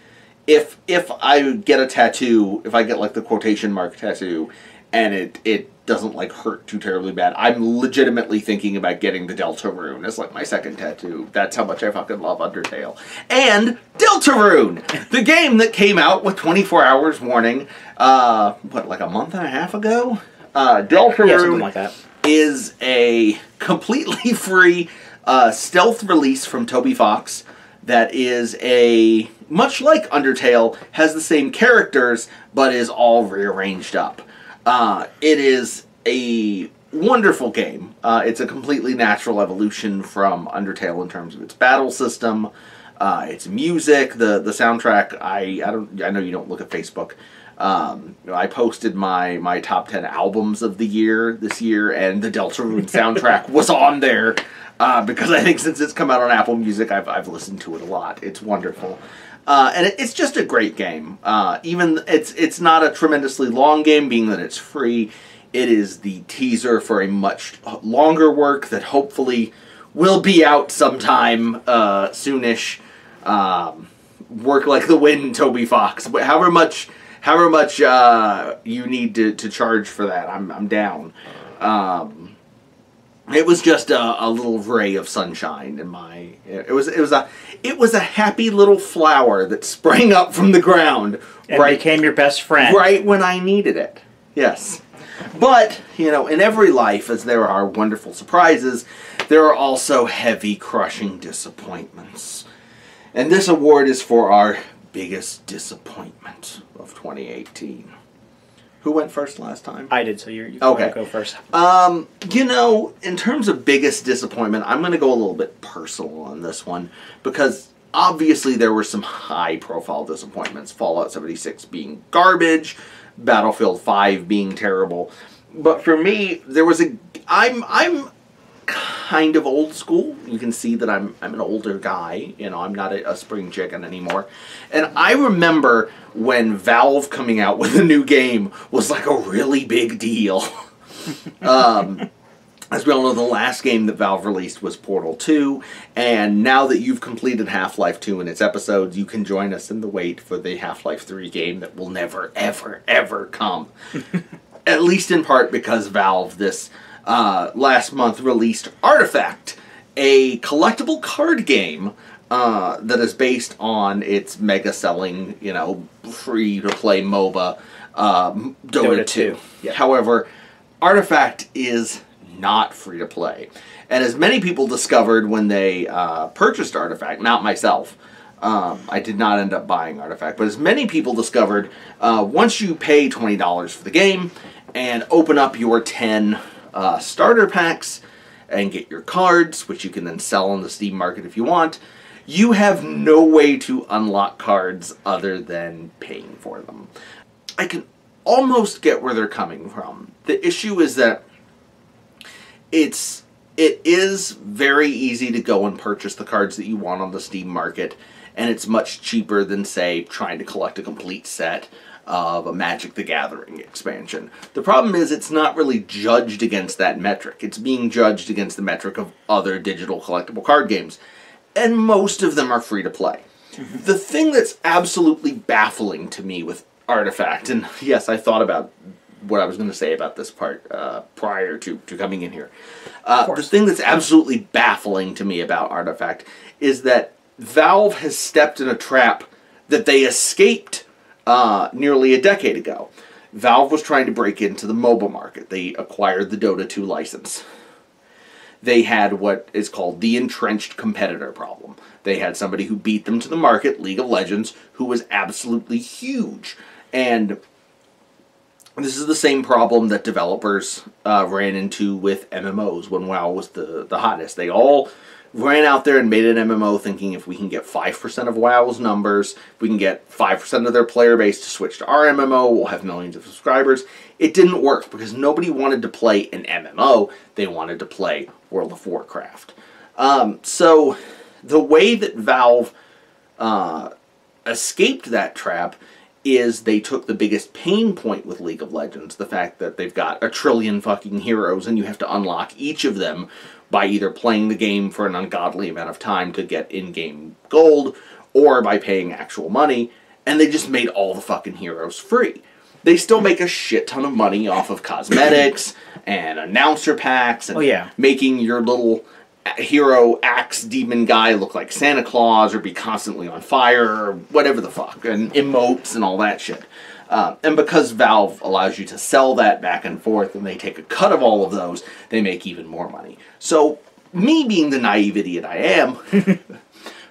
Speaker 2: if I get a tattoo, if I get, like, the quotation mark tattoo, and it doesn't, like, hurt too terribly bad, I'm legitimately thinking about getting the Deltarune as, like, my second tattoo. That's how much I fucking love Undertale. And Deltarune! The game that came out with 24 hours warning, like a month and a half ago? Deltarune
Speaker 1: yeah, something like that.
Speaker 2: Is a completely free... stealth release from Toby Fox that is much like Undertale, has the same characters, but is all rearranged up. It is a wonderful game. It's a completely natural evolution from Undertale in terms of its battle system, its music, the soundtrack. I know you don't look at Facebook. I posted my top 10 albums of the year this year, and the Deltarune soundtrack was on there. Because I think since it's come out on Apple Music, I've listened to it a lot. It's wonderful. And it's just a great game. Even it's not a tremendously long game, being that it's free. It is the teaser for a much longer work that hopefully will be out sometime soonish. Work like the wind, Toby Fox. But however much you need to charge for that, I'm down. It was just a little ray of sunshine in my... It was a happy little flower that sprang up from the ground.
Speaker 1: And became your best friend.
Speaker 2: Right when I needed it. Yes. But, you know, in every life, as there are wonderful surprises, there are also heavy, crushing disappointments. And this award is for our biggest disappointment of 2018. Who went first last time?
Speaker 1: I did, so you
Speaker 2: okay.
Speaker 1: Go first.
Speaker 2: You know, in terms of biggest disappointment, I'm going to go a little bit personal on this one, because obviously there were some high-profile disappointments. Fallout 76 being garbage, Battlefield 5 being terrible. But for me, there was I'm kind of old school. You can see that I'm an older guy. You know, I'm not a spring chicken anymore. And I remember when Valve coming out with a new game was like a really big deal. As we all know, the last game that Valve released was Portal 2, and now that you've completed Half-Life 2 and its episodes, you can join us in the wait for the Half-Life 3 game that will never, ever, ever come. At least in part because Valve this last month released Artifact, a collectible card game that is based on its mega-selling, you know, free-to-play MOBA, Dota 2.
Speaker 1: Yep.
Speaker 2: However, Artifact is not free-to-play. And as many people discovered when they purchased Artifact, not myself, I did not end up buying Artifact, but as many people discovered, once you pay $20 for the game and open up your 10 starter packs and get your cards, which you can then sell on the Steam market if you want, you have no way to unlock cards other than paying for them. I can almost get where they're coming from. The issue is that it is very easy to go and purchase the cards that you want on the Steam market, and it's much cheaper than, say, trying to collect a complete set of a Magic the Gathering expansion. The problem is it's not really judged against that metric. It's being judged against the metric of other digital collectible card games. And most of them are free to play. The thing that's absolutely baffling to me with Artifact, and yes, I thought about what I was going to say about this part prior to coming in here. The thing that's absolutely baffling to me about Artifact is that Valve has stepped in a trap that they escaped nearly a decade ago. Valve was trying to break into the mobile market. They acquired the Dota 2 license. They had what is called the entrenched competitor problem. They had somebody who beat them to the market, League of Legends, who was absolutely huge. And this is the same problem that developers ran into with MMOs when WoW was the hottest. They all ran out there and made an MMO thinking if we can get 5% of WoW's numbers, if we can get 5% of their player base to switch to our MMO, we'll have millions of subscribers. It didn't work because nobody wanted to play an MMO. They wanted to play World of Warcraft. So the way that Valve escaped that trap is they took the biggest pain point with League of Legends, the fact that they've got 1 trillion fucking heroes and you have to unlock each of them by either playing the game for an ungodly amount of time to get in-game gold, or by paying actual money, and they just made all the fucking heroes free. They still make a shit ton of money off of cosmetics and announcer packs and making your little hero axe demon guy look like Santa Claus or be constantly on fire or whatever the fuck, and emotes and all that shit. And because Valve allows you to sell that back and forth and they take a cut of all of those, they make even more money. So, me being the naive idiot I am,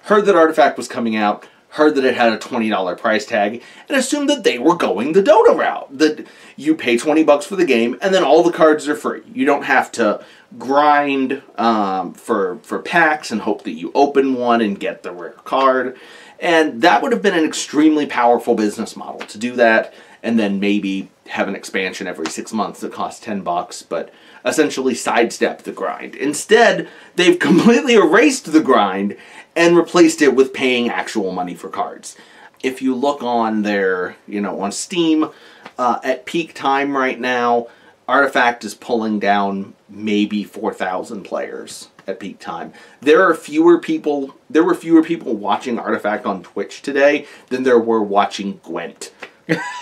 Speaker 2: heard that Artifact was coming out, heard that it had a $20 price tag, and assumed that they were going the Dota route. That you pay $20 for the game, and then all the cards are free. You don't have to grind for packs and hope that you open one and get the rare card. And that would have been an extremely powerful business model to do that, and then maybe have an expansion every 6 months that costs $10, but essentially sidestep the grind. Instead, they've completely erased the grind and replaced it with paying actual money for cards. If you look on their, on Steam, at peak time right now, Artifact is pulling down maybe 4,000 players at peak time. There were fewer people watching Artifact on Twitch today than there were watching Gwent.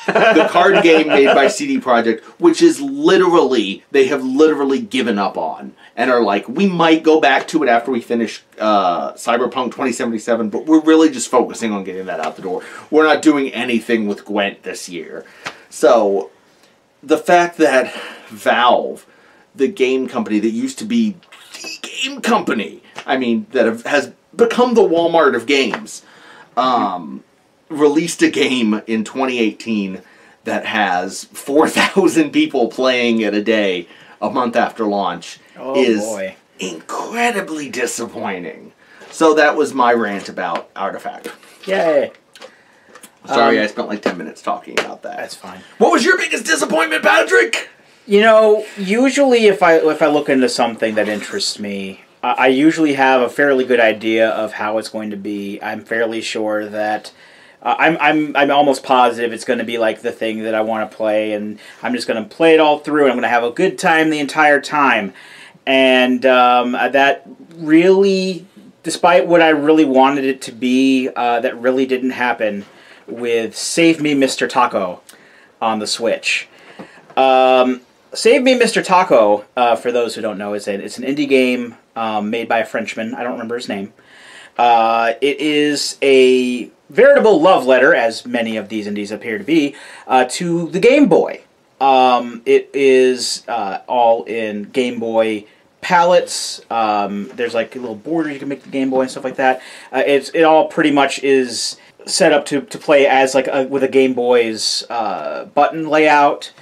Speaker 2: The card game made by CD Projekt, which is they have literally given up on, and are like, we might go back to it after we finish Cyberpunk 2077, but we're really just focusing on getting that out the door. We're not doing anything with Gwent this year. So, the fact that Valve, the game company that used to be the game company, that has become the Walmart of games, released a game in 2018 that has 4,000 people playing it a day a month after launch is incredibly disappointing. So that was my rant about Artifact.
Speaker 1: Yay.
Speaker 2: Sorry, I spent like 10 minutes talking about that.
Speaker 1: That's fine.
Speaker 2: What was your biggest disappointment, Patrick?
Speaker 1: Usually if I look into something that interests me, I usually have a fairly good idea of how it's going to be. I'm fairly sure that I'm almost positive it's going to be like the thing that I want to play, and I'm just going to play it all through, and I'm going to have a good time the entire time. And that really, despite what I really wanted it to be, that really didn't happen with Save Me, Mr. Taco on the Switch. Save Me, Mr. Taco, for those who don't know, it's an indie game made by a Frenchman. I don't remember his name. It is a veritable love letter, as many of these indies appear to be, to the Game Boy. It is all in Game Boy palettes. There's like little borders you can make the Game Boy and stuff like that. It all pretty much is set up to play as like with a Game Boy's button layout.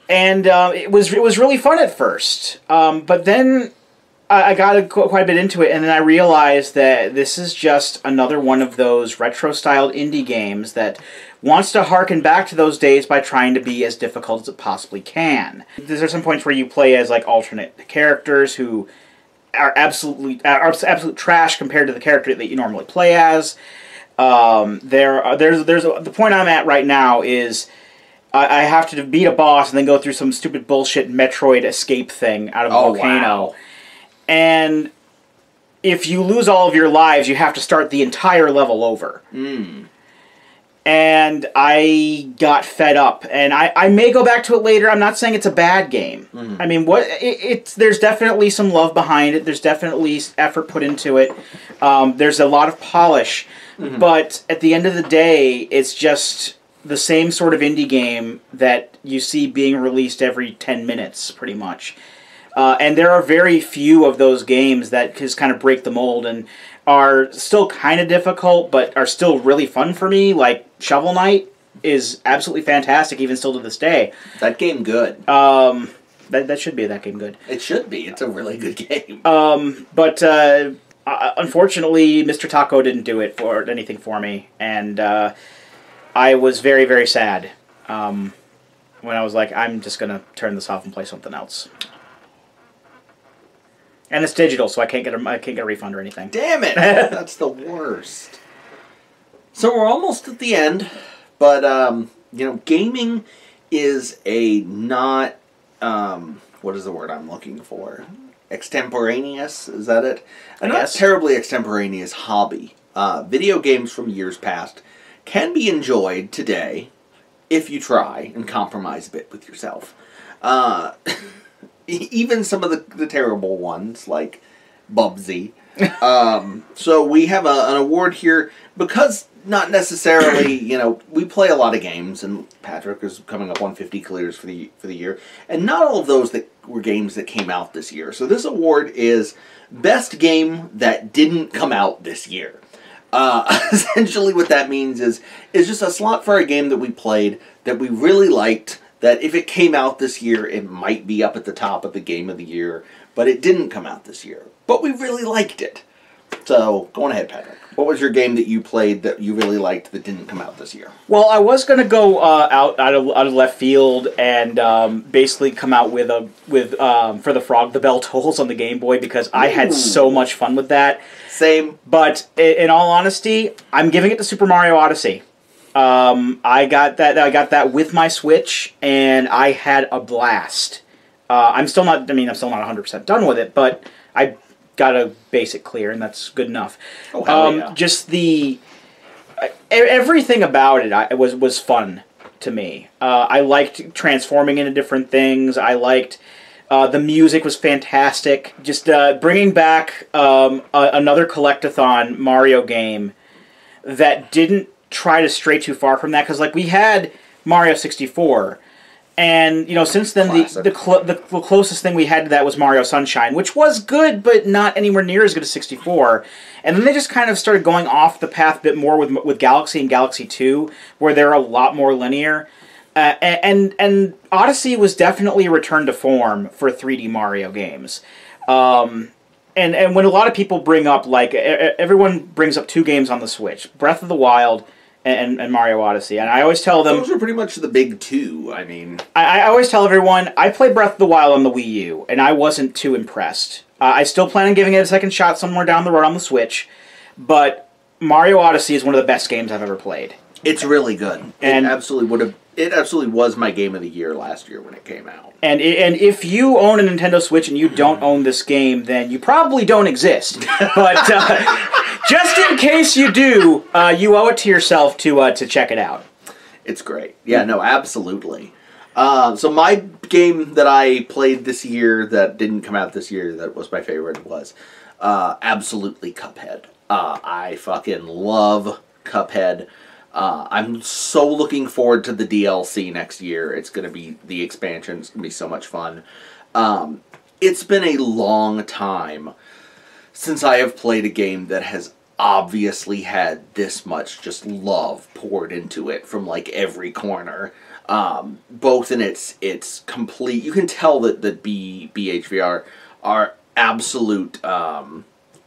Speaker 1: And it was really fun at first, but then I got quite a bit into it, and then I realized that this is just another one of those retro-styled indie games that wants to harken back to those days by trying to be as difficult as it possibly can. There's some points where you play as like alternate characters who are absolute trash compared to the character that you normally play as. The point I'm at right now is I have to beat a boss and then go through some stupid bullshit Metroid escape thing out of a volcano.
Speaker 2: Wow.
Speaker 1: And if you lose all of your lives, you have to start the entire level over. And I got fed up, and I may go back to it later. I'm not saying it's a bad game. I mean, there's definitely some love behind it. There's definitely effort put into it. There's a lot of polish, but at the end of the day, it's just the same sort of indie game that you see being released every 10 minutes, pretty much. And there are very few of those games that just kind of break the mold and are still kind of difficult, but are still really fun for me. Like Shovel Knight is absolutely fantastic, even still to this day.
Speaker 2: That game good.
Speaker 1: That should be that game good.
Speaker 2: It should be. It's a really good game.
Speaker 1: But unfortunately, Mr. Taco didn't do it for anything for me, and I was very, very sad when I was like, I'm just gonna turn this off and play something else. And it's digital, so I can't get a refund or anything.
Speaker 2: Damn it! That's the worst. So we're almost at the end, but gaming is a not what is the word I'm looking for? Extemporaneous? Is that it? A not terribly extemporaneous hobby. Video games from years past can be enjoyed today if you try and compromise a bit with yourself. Even some of the terrible ones, like Bubsy. So we have an award here, because not necessarily, we play a lot of games, and Patrick is coming up on 50 clears for the year, and not all of those that were games that came out this year. So this award is Best Game That Didn't Come Out This Year. Essentially what that means is just a slot for a game that we played, that we really liked, that if it came out this year, it might be up at the top of the game of the year, but it didn't come out this year. But we really liked it. So, go on ahead, Patrick. What was your game that you played that you really liked that didn't come out this year?
Speaker 1: Well, I was going to go out of left field and basically come out with For the Frog, The Bell Tolls on the Game Boy, because I had so much fun with that.
Speaker 2: Same.
Speaker 1: But in all honesty, I'm giving it to Super Mario Odyssey. I got that with my Switch, and I had a blast. I'm still not 100% done with it, but I got a basic clear, and that's good enough.
Speaker 2: Oh, hell yeah.
Speaker 1: Just everything about it was fun to me. I liked transforming into different things. I liked the music was fantastic. Just bringing back another collectathon Mario game that didn't try to stray too far from that, because we had Mario 64, and since then the closest thing we had to that was Mario Sunshine, which was good but not anywhere near as good as 64. And then they just kind of started going off the path a bit more with Galaxy and Galaxy 2, where they're a lot more linear. And Odyssey was definitely a return to form for 3D Mario games. And when a lot of people bring up, everyone brings up two games on the Switch, Breath of the Wild and Mario Odyssey. And I always tell them...
Speaker 2: Those are pretty much the big two, I mean...
Speaker 1: I always tell everyone, I played Breath of the Wild on the Wii U, and I wasn't too impressed. I still plan on giving it a second shot somewhere down the road on the Switch, but Mario Odyssey is one of the best games I've ever played.
Speaker 2: It's really good. And it absolutely was my game of the year last year when it came out.
Speaker 1: And if you own a Nintendo Switch and you don't own this game, then you probably don't exist. But just in case you do, you owe it to yourself to check it out.
Speaker 2: It's great. Yeah, no, absolutely. So my game that I played this year that didn't come out this year that was my favorite was absolutely Cuphead. I fucking love Cuphead. I'm so looking forward to the DLC next year. It's going to be the expansion. It's going to be so much fun. It's been a long time since I have played a game that has obviously had this much just love poured into it from every corner. Both in its complete... You can tell that BHVR are absolute...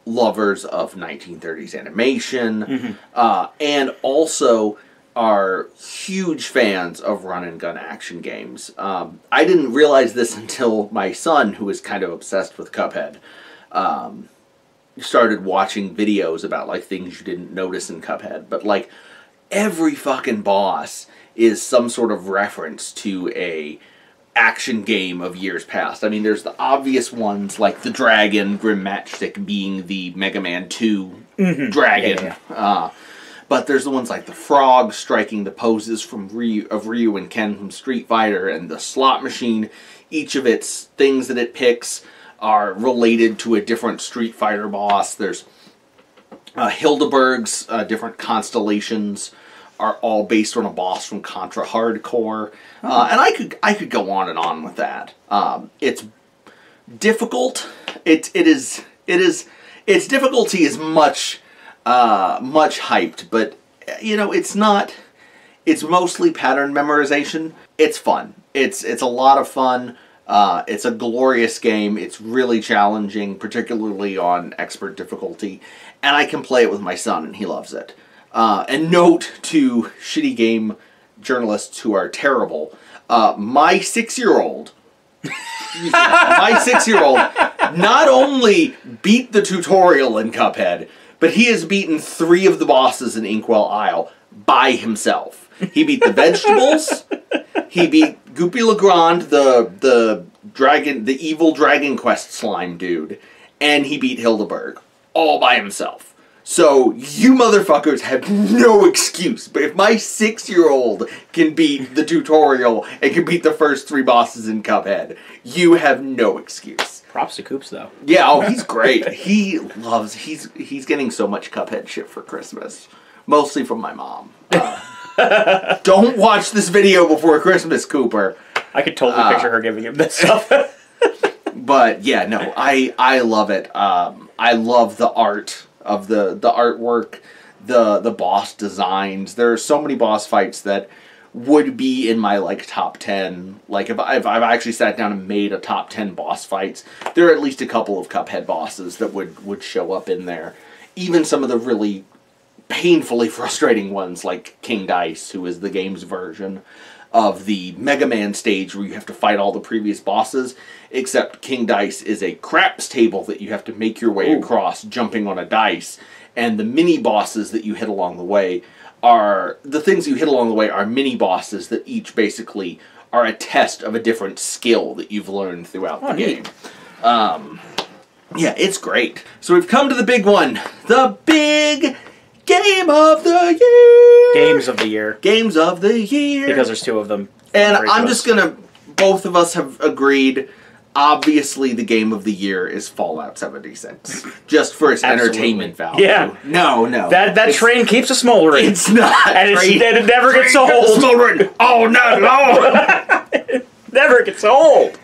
Speaker 2: lovers of 1930s animation, and also are huge fans of run-and-gun action games. I didn't realize this until my son, who is kind of obsessed with Cuphead, started watching videos about like things you didn't notice in Cuphead, but like every fucking boss is some sort of reference to a action game of years past. I mean, there's the obvious ones like the dragon, Grim Matchstick being the Mega Man 2 dragon. But there's the ones like the frog striking the poses from Ryu and Ken from Street Fighter, and the slot machine. Each of its things that it picks are related to a different Street Fighter boss. There's Hildeberg's different constellations are all based on a boss from Contra Hardcore, and I could go on with that. It's difficult. Its difficulty is much hyped, but you know, it's not. It's mostly pattern memorization. It's fun. It's a lot of fun. It's a glorious game. It's really challenging, particularly on expert difficulty, and I can play it with my son, and he loves it. And note to shitty game journalists who are terrible, my 6-year-old not only beat the tutorial in Cuphead, but he has beaten 3 of the bosses in Inkwell Isle by himself. He beat the vegetables, he beat Goopy Legrand, the evil Dragon Quest slime dude, and he beat Hildeberg, all by himself. So, you motherfuckers have no excuse. But if my 6-year-old can beat the tutorial and can beat the first 3 bosses in Cuphead, you have no excuse.
Speaker 1: Props to Coops, though.
Speaker 2: Yeah, oh, he's great. He's getting so much Cuphead shit for Christmas. Mostly from my mom. Don't watch this video before Christmas, Cooper.
Speaker 1: I could totally picture her giving him this stuff.
Speaker 2: But, yeah, no, I love it. I love the art of the artwork, the boss designs. There are so many boss fights that would be in my like top 10. Like if I've actually sat down and made a top 10 boss fights, there are at least a couple of Cuphead bosses that would show up in there. Even some of the really painfully frustrating ones like King Dice, who is the game's version of the Mega Man stage where you have to fight all the previous bosses, except King Dice is a craps table that you have to make your way across, jumping on a dice, and the mini-bosses that you hit along the way are mini-bosses that each basically are a test of a different skill that you've learned throughout the game. Yeah, it's great. So we've come to the big one. The big Game of the Year!
Speaker 1: Games of the Year.
Speaker 2: Games of the Year!
Speaker 1: Because there's 2 of them.
Speaker 2: And I'm just gonna... Both of us have agreed, obviously the Game of the Year is Fallout 76. Just for its entertainment value.
Speaker 1: Yeah.
Speaker 2: No.
Speaker 1: That train keeps a smoldering.
Speaker 2: It's not.
Speaker 1: And it never gets old.
Speaker 2: Smoldering all night long!
Speaker 1: It never gets old.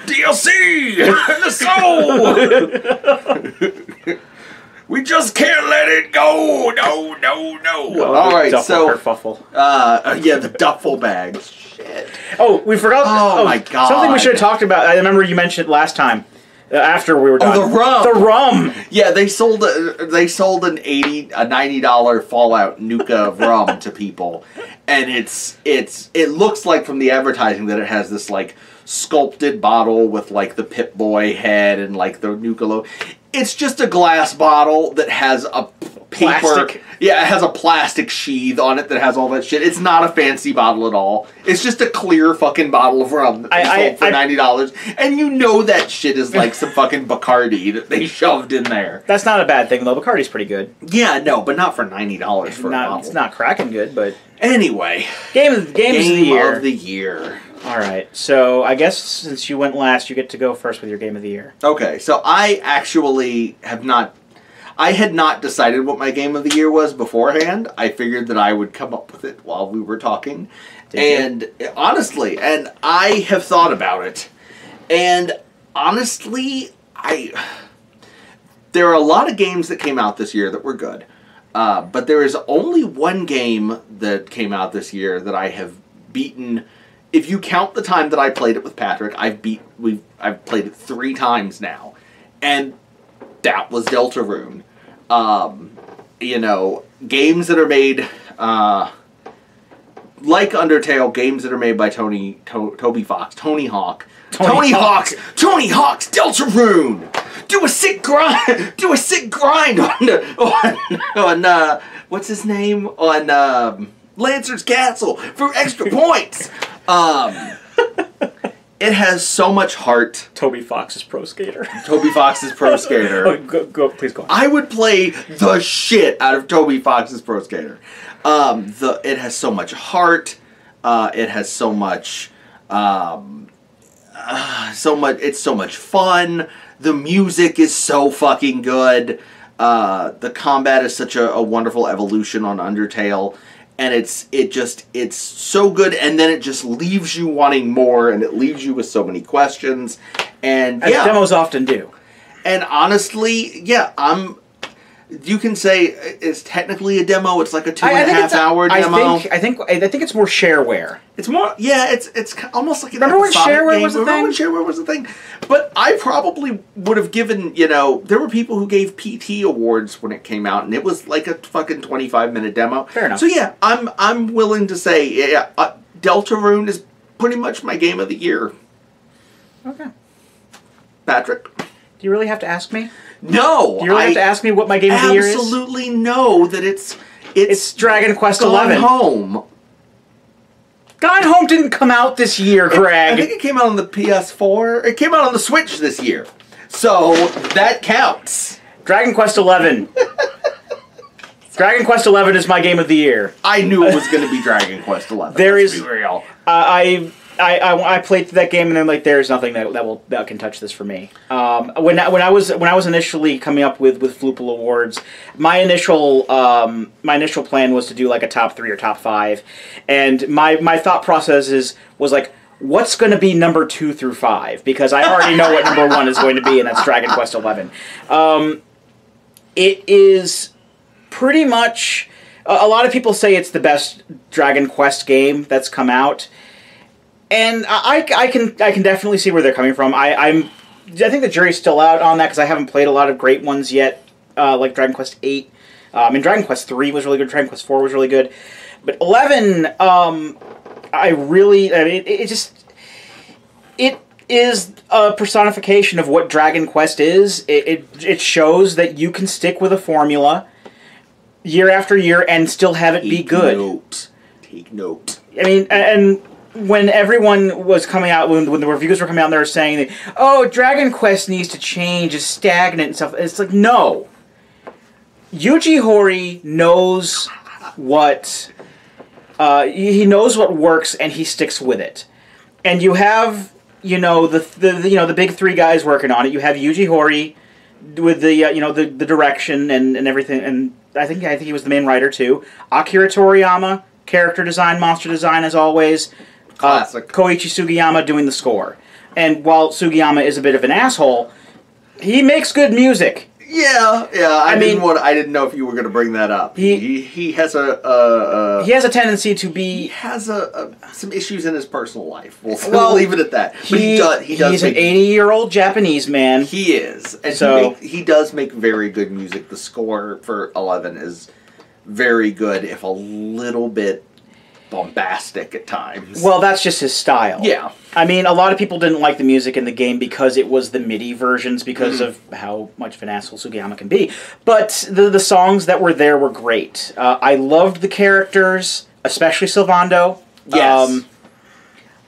Speaker 2: DLC! The soul! We just can't let it go! No. Alright, so... yeah, the duffel bag. Shit.
Speaker 1: Oh, we forgot...
Speaker 2: Oh, my God.
Speaker 1: Something we should have talked about. I remember you mentioned it last time. After we were done.
Speaker 2: Oh, the rum!
Speaker 1: The rum!
Speaker 2: Yeah, they sold an $90 Fallout Nuka of rum to people. And it looks like from the advertising that it has this, like, sculpted bottle with, like, the Pip-Boy head and, like, the Nuka logo. It's just a glass bottle that has a paper...
Speaker 1: Plastic.
Speaker 2: Yeah, it has a plastic sheath on it that has all that shit. It's not a fancy bottle at all. It's just a clear fucking bottle of rum that they sold for $90. And you know that shit is like some fucking Bacardi that they shoved in there.
Speaker 1: That's not a bad thing, though. Bacardi's pretty good.
Speaker 2: Yeah, no, but not for $90 for a bottle.
Speaker 1: It's not cracking good, but...
Speaker 2: Anyway.
Speaker 1: Game of the
Speaker 2: Year.
Speaker 1: Alright, so I guess since you went last, you get to go first with your Game of the Year.
Speaker 2: Okay, so I actually have not... I had not decided what my Game of the Year was beforehand. I figured that I would come up with it while we were talking. Honestly, and I have thought about it. And honestly, there are a lot of games that came out this year that were good. But there is only one game that came out this year that I have beaten... If you count the time that I played it with Patrick, I've played it 3 times now. And that was Deltarune. You know, games that are made, like Undertale, games that are made by Tony Hawk's Deltarune! do a sick grind on what's his name on Lancer's Castle for extra points. It has so much heart.
Speaker 1: Toby Fox's Pro Skater.
Speaker 2: Toby Fox's Pro Skater.
Speaker 1: Oh, please go on.
Speaker 2: I would play the shit out of Toby Fox's Pro Skater. It has so much heart. It has so much, it's so much fun. The music is so fucking good. The combat is such a wonderful evolution on Undertale. And it's so good, and then it just leaves you wanting more, and it leaves you with so many questions. And
Speaker 1: as demos often do.
Speaker 2: And honestly, you can say it's technically a demo. It's like a 2.5 hour demo.
Speaker 1: I think it's more shareware.
Speaker 2: It's more, it's almost like an
Speaker 1: Remember when shareware
Speaker 2: game.
Speaker 1: was a thing?
Speaker 2: Remember when shareware was a thing? But I probably would have given, there were people who gave PT awards when it came out, and it was like a fucking 25-minute demo.
Speaker 1: Fair enough.
Speaker 2: So yeah, I'm willing to say, Deltarune is pretty much my game of the year.
Speaker 1: Okay.
Speaker 2: Patrick?
Speaker 1: Do you really have to ask me?
Speaker 2: No!
Speaker 1: Do you really have to ask me what my game of the year is?
Speaker 2: Absolutely know that
Speaker 1: it's Dragon Quest XI.
Speaker 2: Gone Home.
Speaker 1: Gone Home didn't come out this year, Greg.
Speaker 2: I think it came out on the PS4. It came out on the Switch this year. So, that counts.
Speaker 1: Dragon Quest XI. Dragon Quest XI is my game of the year.
Speaker 2: I knew it was going to be Dragon Quest XI.
Speaker 1: Let's
Speaker 2: be real.
Speaker 1: I played through that game and I'm like, there's nothing that can touch this for me. When I was initially coming up with Floopl Awards, my initial plan was to do like a top 3 or top 5, and my thought process was like, what's going to be number 2 through 5? Because I already know what number 1 is going to be, and that's Dragon Quest XI. It is pretty much. A lot of people say it's the best Dragon Quest game that's come out. And I can definitely see where they're coming from. I think the jury's still out on that because I haven't played a lot of great ones yet, like Dragon Quest VIII. Dragon Quest 3 was really good. Dragon Quest 4 was really good, but 11, it is a personification of what Dragon Quest is. It shows that you can stick with a formula year after year and still have it be good.
Speaker 2: Take note.
Speaker 1: I mean, and when everyone was coming out, when the reviews were coming out, they were saying that, oh, Dragon Quest needs to change, it's stagnant and stuff. It's like, no. Yuji Horii knows what he knows what works, and he sticks with it. And you have the big 3 guys working on it. You have Yuji Horii with the direction and everything, and I think he was the main writer too. Akira Toriyama, character design, monster design as always.
Speaker 2: Classic.
Speaker 1: Koichi Sugiyama doing the score. And while Sugiyama is a bit of an asshole, he makes good music.
Speaker 2: Yeah. I didn't know if you were going to bring that up. He has a
Speaker 1: tendency to be.
Speaker 2: He has some issues in his personal life. We'll leave it at that. But he does.
Speaker 1: He's an 80-year-old Japanese man.
Speaker 2: He is, and so he does make very good music. The score for 11 is very good, if a little bit bombastic at times.
Speaker 1: Well, that's just his style.
Speaker 2: Yeah.
Speaker 1: I mean, a lot of people didn't like the music in the game because it was the MIDI versions, because of how much of an asshole Sugiyama can be. But the songs that were there were great. I loved the characters, especially Sylvando.
Speaker 2: Yes.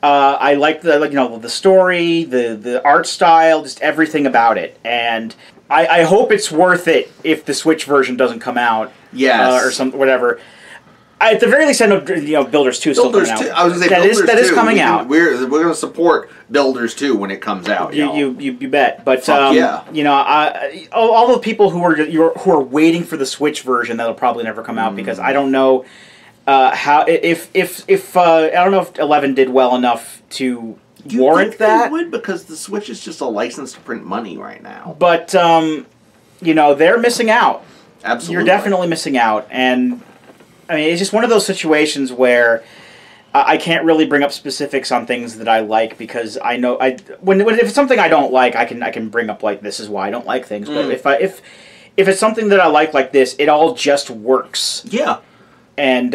Speaker 1: I liked the story, the art style, just everything about it. And I hope it's worth it if the Switch version doesn't come out.
Speaker 2: Yes.
Speaker 1: Or some whatever. At the very least, I know Builders 2 is still coming out.
Speaker 2: I was going to say Builders 2.
Speaker 1: That is coming out.
Speaker 2: We're going to support Builders 2 when it comes out.
Speaker 1: You bet. But
Speaker 2: yeah.
Speaker 1: All the people who are waiting for the Switch version, that'll probably never come out because I don't know how if I don't know if 11 did well enough to warrant that.
Speaker 2: They would, because the Switch is just a license to print money right now.
Speaker 1: But they're missing out.
Speaker 2: Absolutely,
Speaker 1: you're definitely missing out, and. I mean, it's just one of those situations where I can't really bring up specifics on things that I like because I know if it's something I don't like, I can bring up like this is why I don't like things. But if it's something that I like this, it all just works.
Speaker 2: Yeah,
Speaker 1: and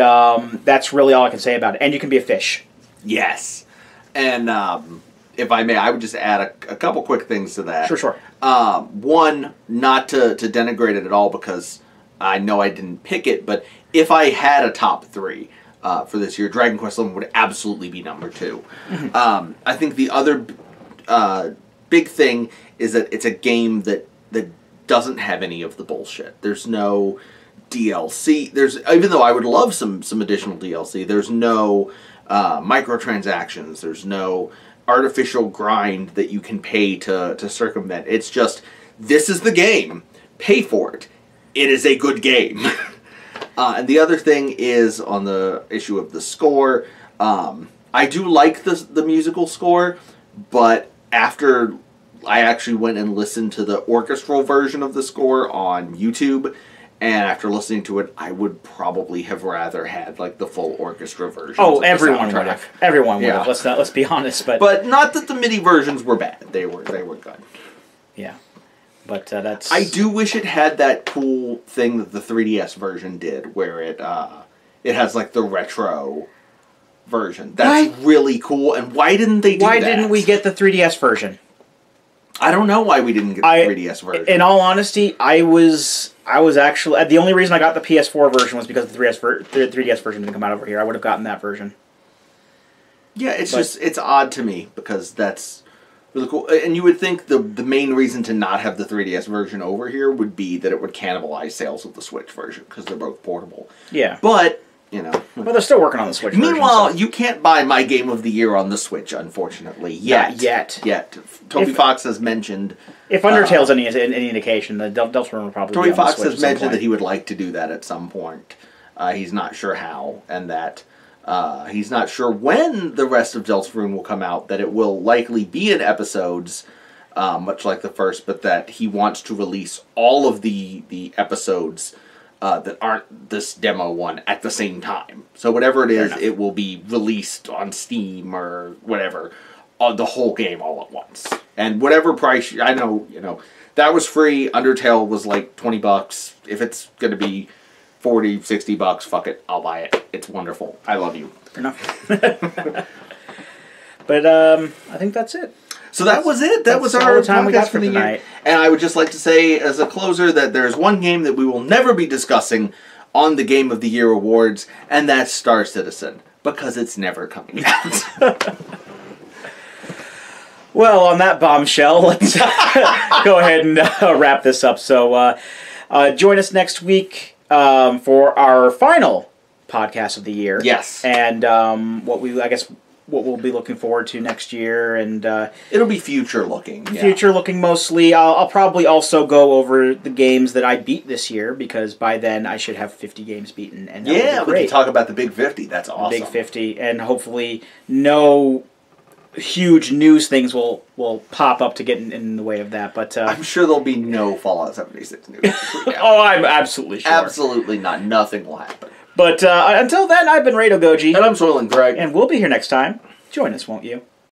Speaker 1: that's really all I can say about it. And you can be a fish.
Speaker 2: Yes, and if I may, I would just add a couple quick things to that.
Speaker 1: Sure.
Speaker 2: One, not to denigrate it at all, because I know I didn't pick it, but if I had a top 3 for this year, Dragon Quest XI would absolutely be number 2.
Speaker 1: Mm-hmm.
Speaker 2: I think the other big thing is that it's a game that doesn't have any of the bullshit. There's no DLC. Even though I would love some additional DLC, there's no microtransactions. There's no artificial grind that you can pay to circumvent. It's just, this is the game. Pay for it. It is a good game. And the other thing is on the issue of the score. I do like the musical score, but after I actually went and listened to the orchestral version of the score on YouTube, and after listening to it, I would probably have rather had like the full orchestra version.
Speaker 1: Oh, everyone would have. Everyone would have.
Speaker 2: Yeah.
Speaker 1: Let's be honest.
Speaker 2: But not that the MIDI versions were bad. They were good.
Speaker 1: Yeah, but that's.
Speaker 2: I do wish it had that cool thing that the 3DS version did, where it has like the retro version. That's really cool. And why didn't they do that?
Speaker 1: Why didn't we get the 3DS version?
Speaker 2: I don't know why we didn't get the 3DS version.
Speaker 1: In all honesty, I was actually... The only reason I got the PS4 version was because the 3DS version didn't come out over here. I would have gotten that version.
Speaker 2: Yeah, it's odd to me, because that's really cool. And you would think the main reason to not have the 3DS version over here would be that it would cannibalize sales of the Switch version, because they're both portable.
Speaker 1: Yeah.
Speaker 2: But... You know.
Speaker 1: But they're still working on the Switch version.
Speaker 2: Meanwhile, you can't buy my Game of the Year on the Switch, unfortunately. Yet. Toby Fox has mentioned...
Speaker 1: If Undertale's any indication, the Deltarune will probably
Speaker 2: Toby
Speaker 1: be on the
Speaker 2: Fox
Speaker 1: Switch
Speaker 2: has mentioned that he would like to do that at some point. He's not sure how, and that he's not sure when the rest of Deltarune will come out, that it will likely be in episodes, much like the first, but that he wants to release all of the episodes that aren't this demo one at the same time. So whatever it is, it will be released on Steam or whatever, the whole game all at once. And whatever price, I know, that was free. Undertale was like $20. If it's going to be $40, $60, fuck it, I'll buy it. It's wonderful. I love you.
Speaker 1: Fair enough. But I think that's it.
Speaker 2: So that was it. That was our time we got for tonight. And I would just like to say, as a closer, that there's one game that we will never be discussing on the Game of the Year Awards, and that's Star Citizen, because it's never coming out.
Speaker 1: Well, on that bombshell, let's go ahead and wrap this up. So join us next week for our final podcast of the year.
Speaker 2: Yes.
Speaker 1: And what we'll be looking forward to next year, and
Speaker 2: it'll be future looking.
Speaker 1: Future looking mostly. I'll probably also go over the games that I beat this year, because by then I should have 50 games beaten. And
Speaker 2: we can talk about the Big 50. That's awesome.
Speaker 1: The Big 50, and hopefully no huge news things will pop up to get in the way of that. But
Speaker 2: I'm sure there'll be no Fallout 76 news.
Speaker 1: Oh, I'm absolutely sure.
Speaker 2: Absolutely not. Nothing will happen.
Speaker 1: But until then, I've been Rado Goji.
Speaker 2: And I'm Soylent Greg.
Speaker 1: And we'll be here next time. Join us, won't you?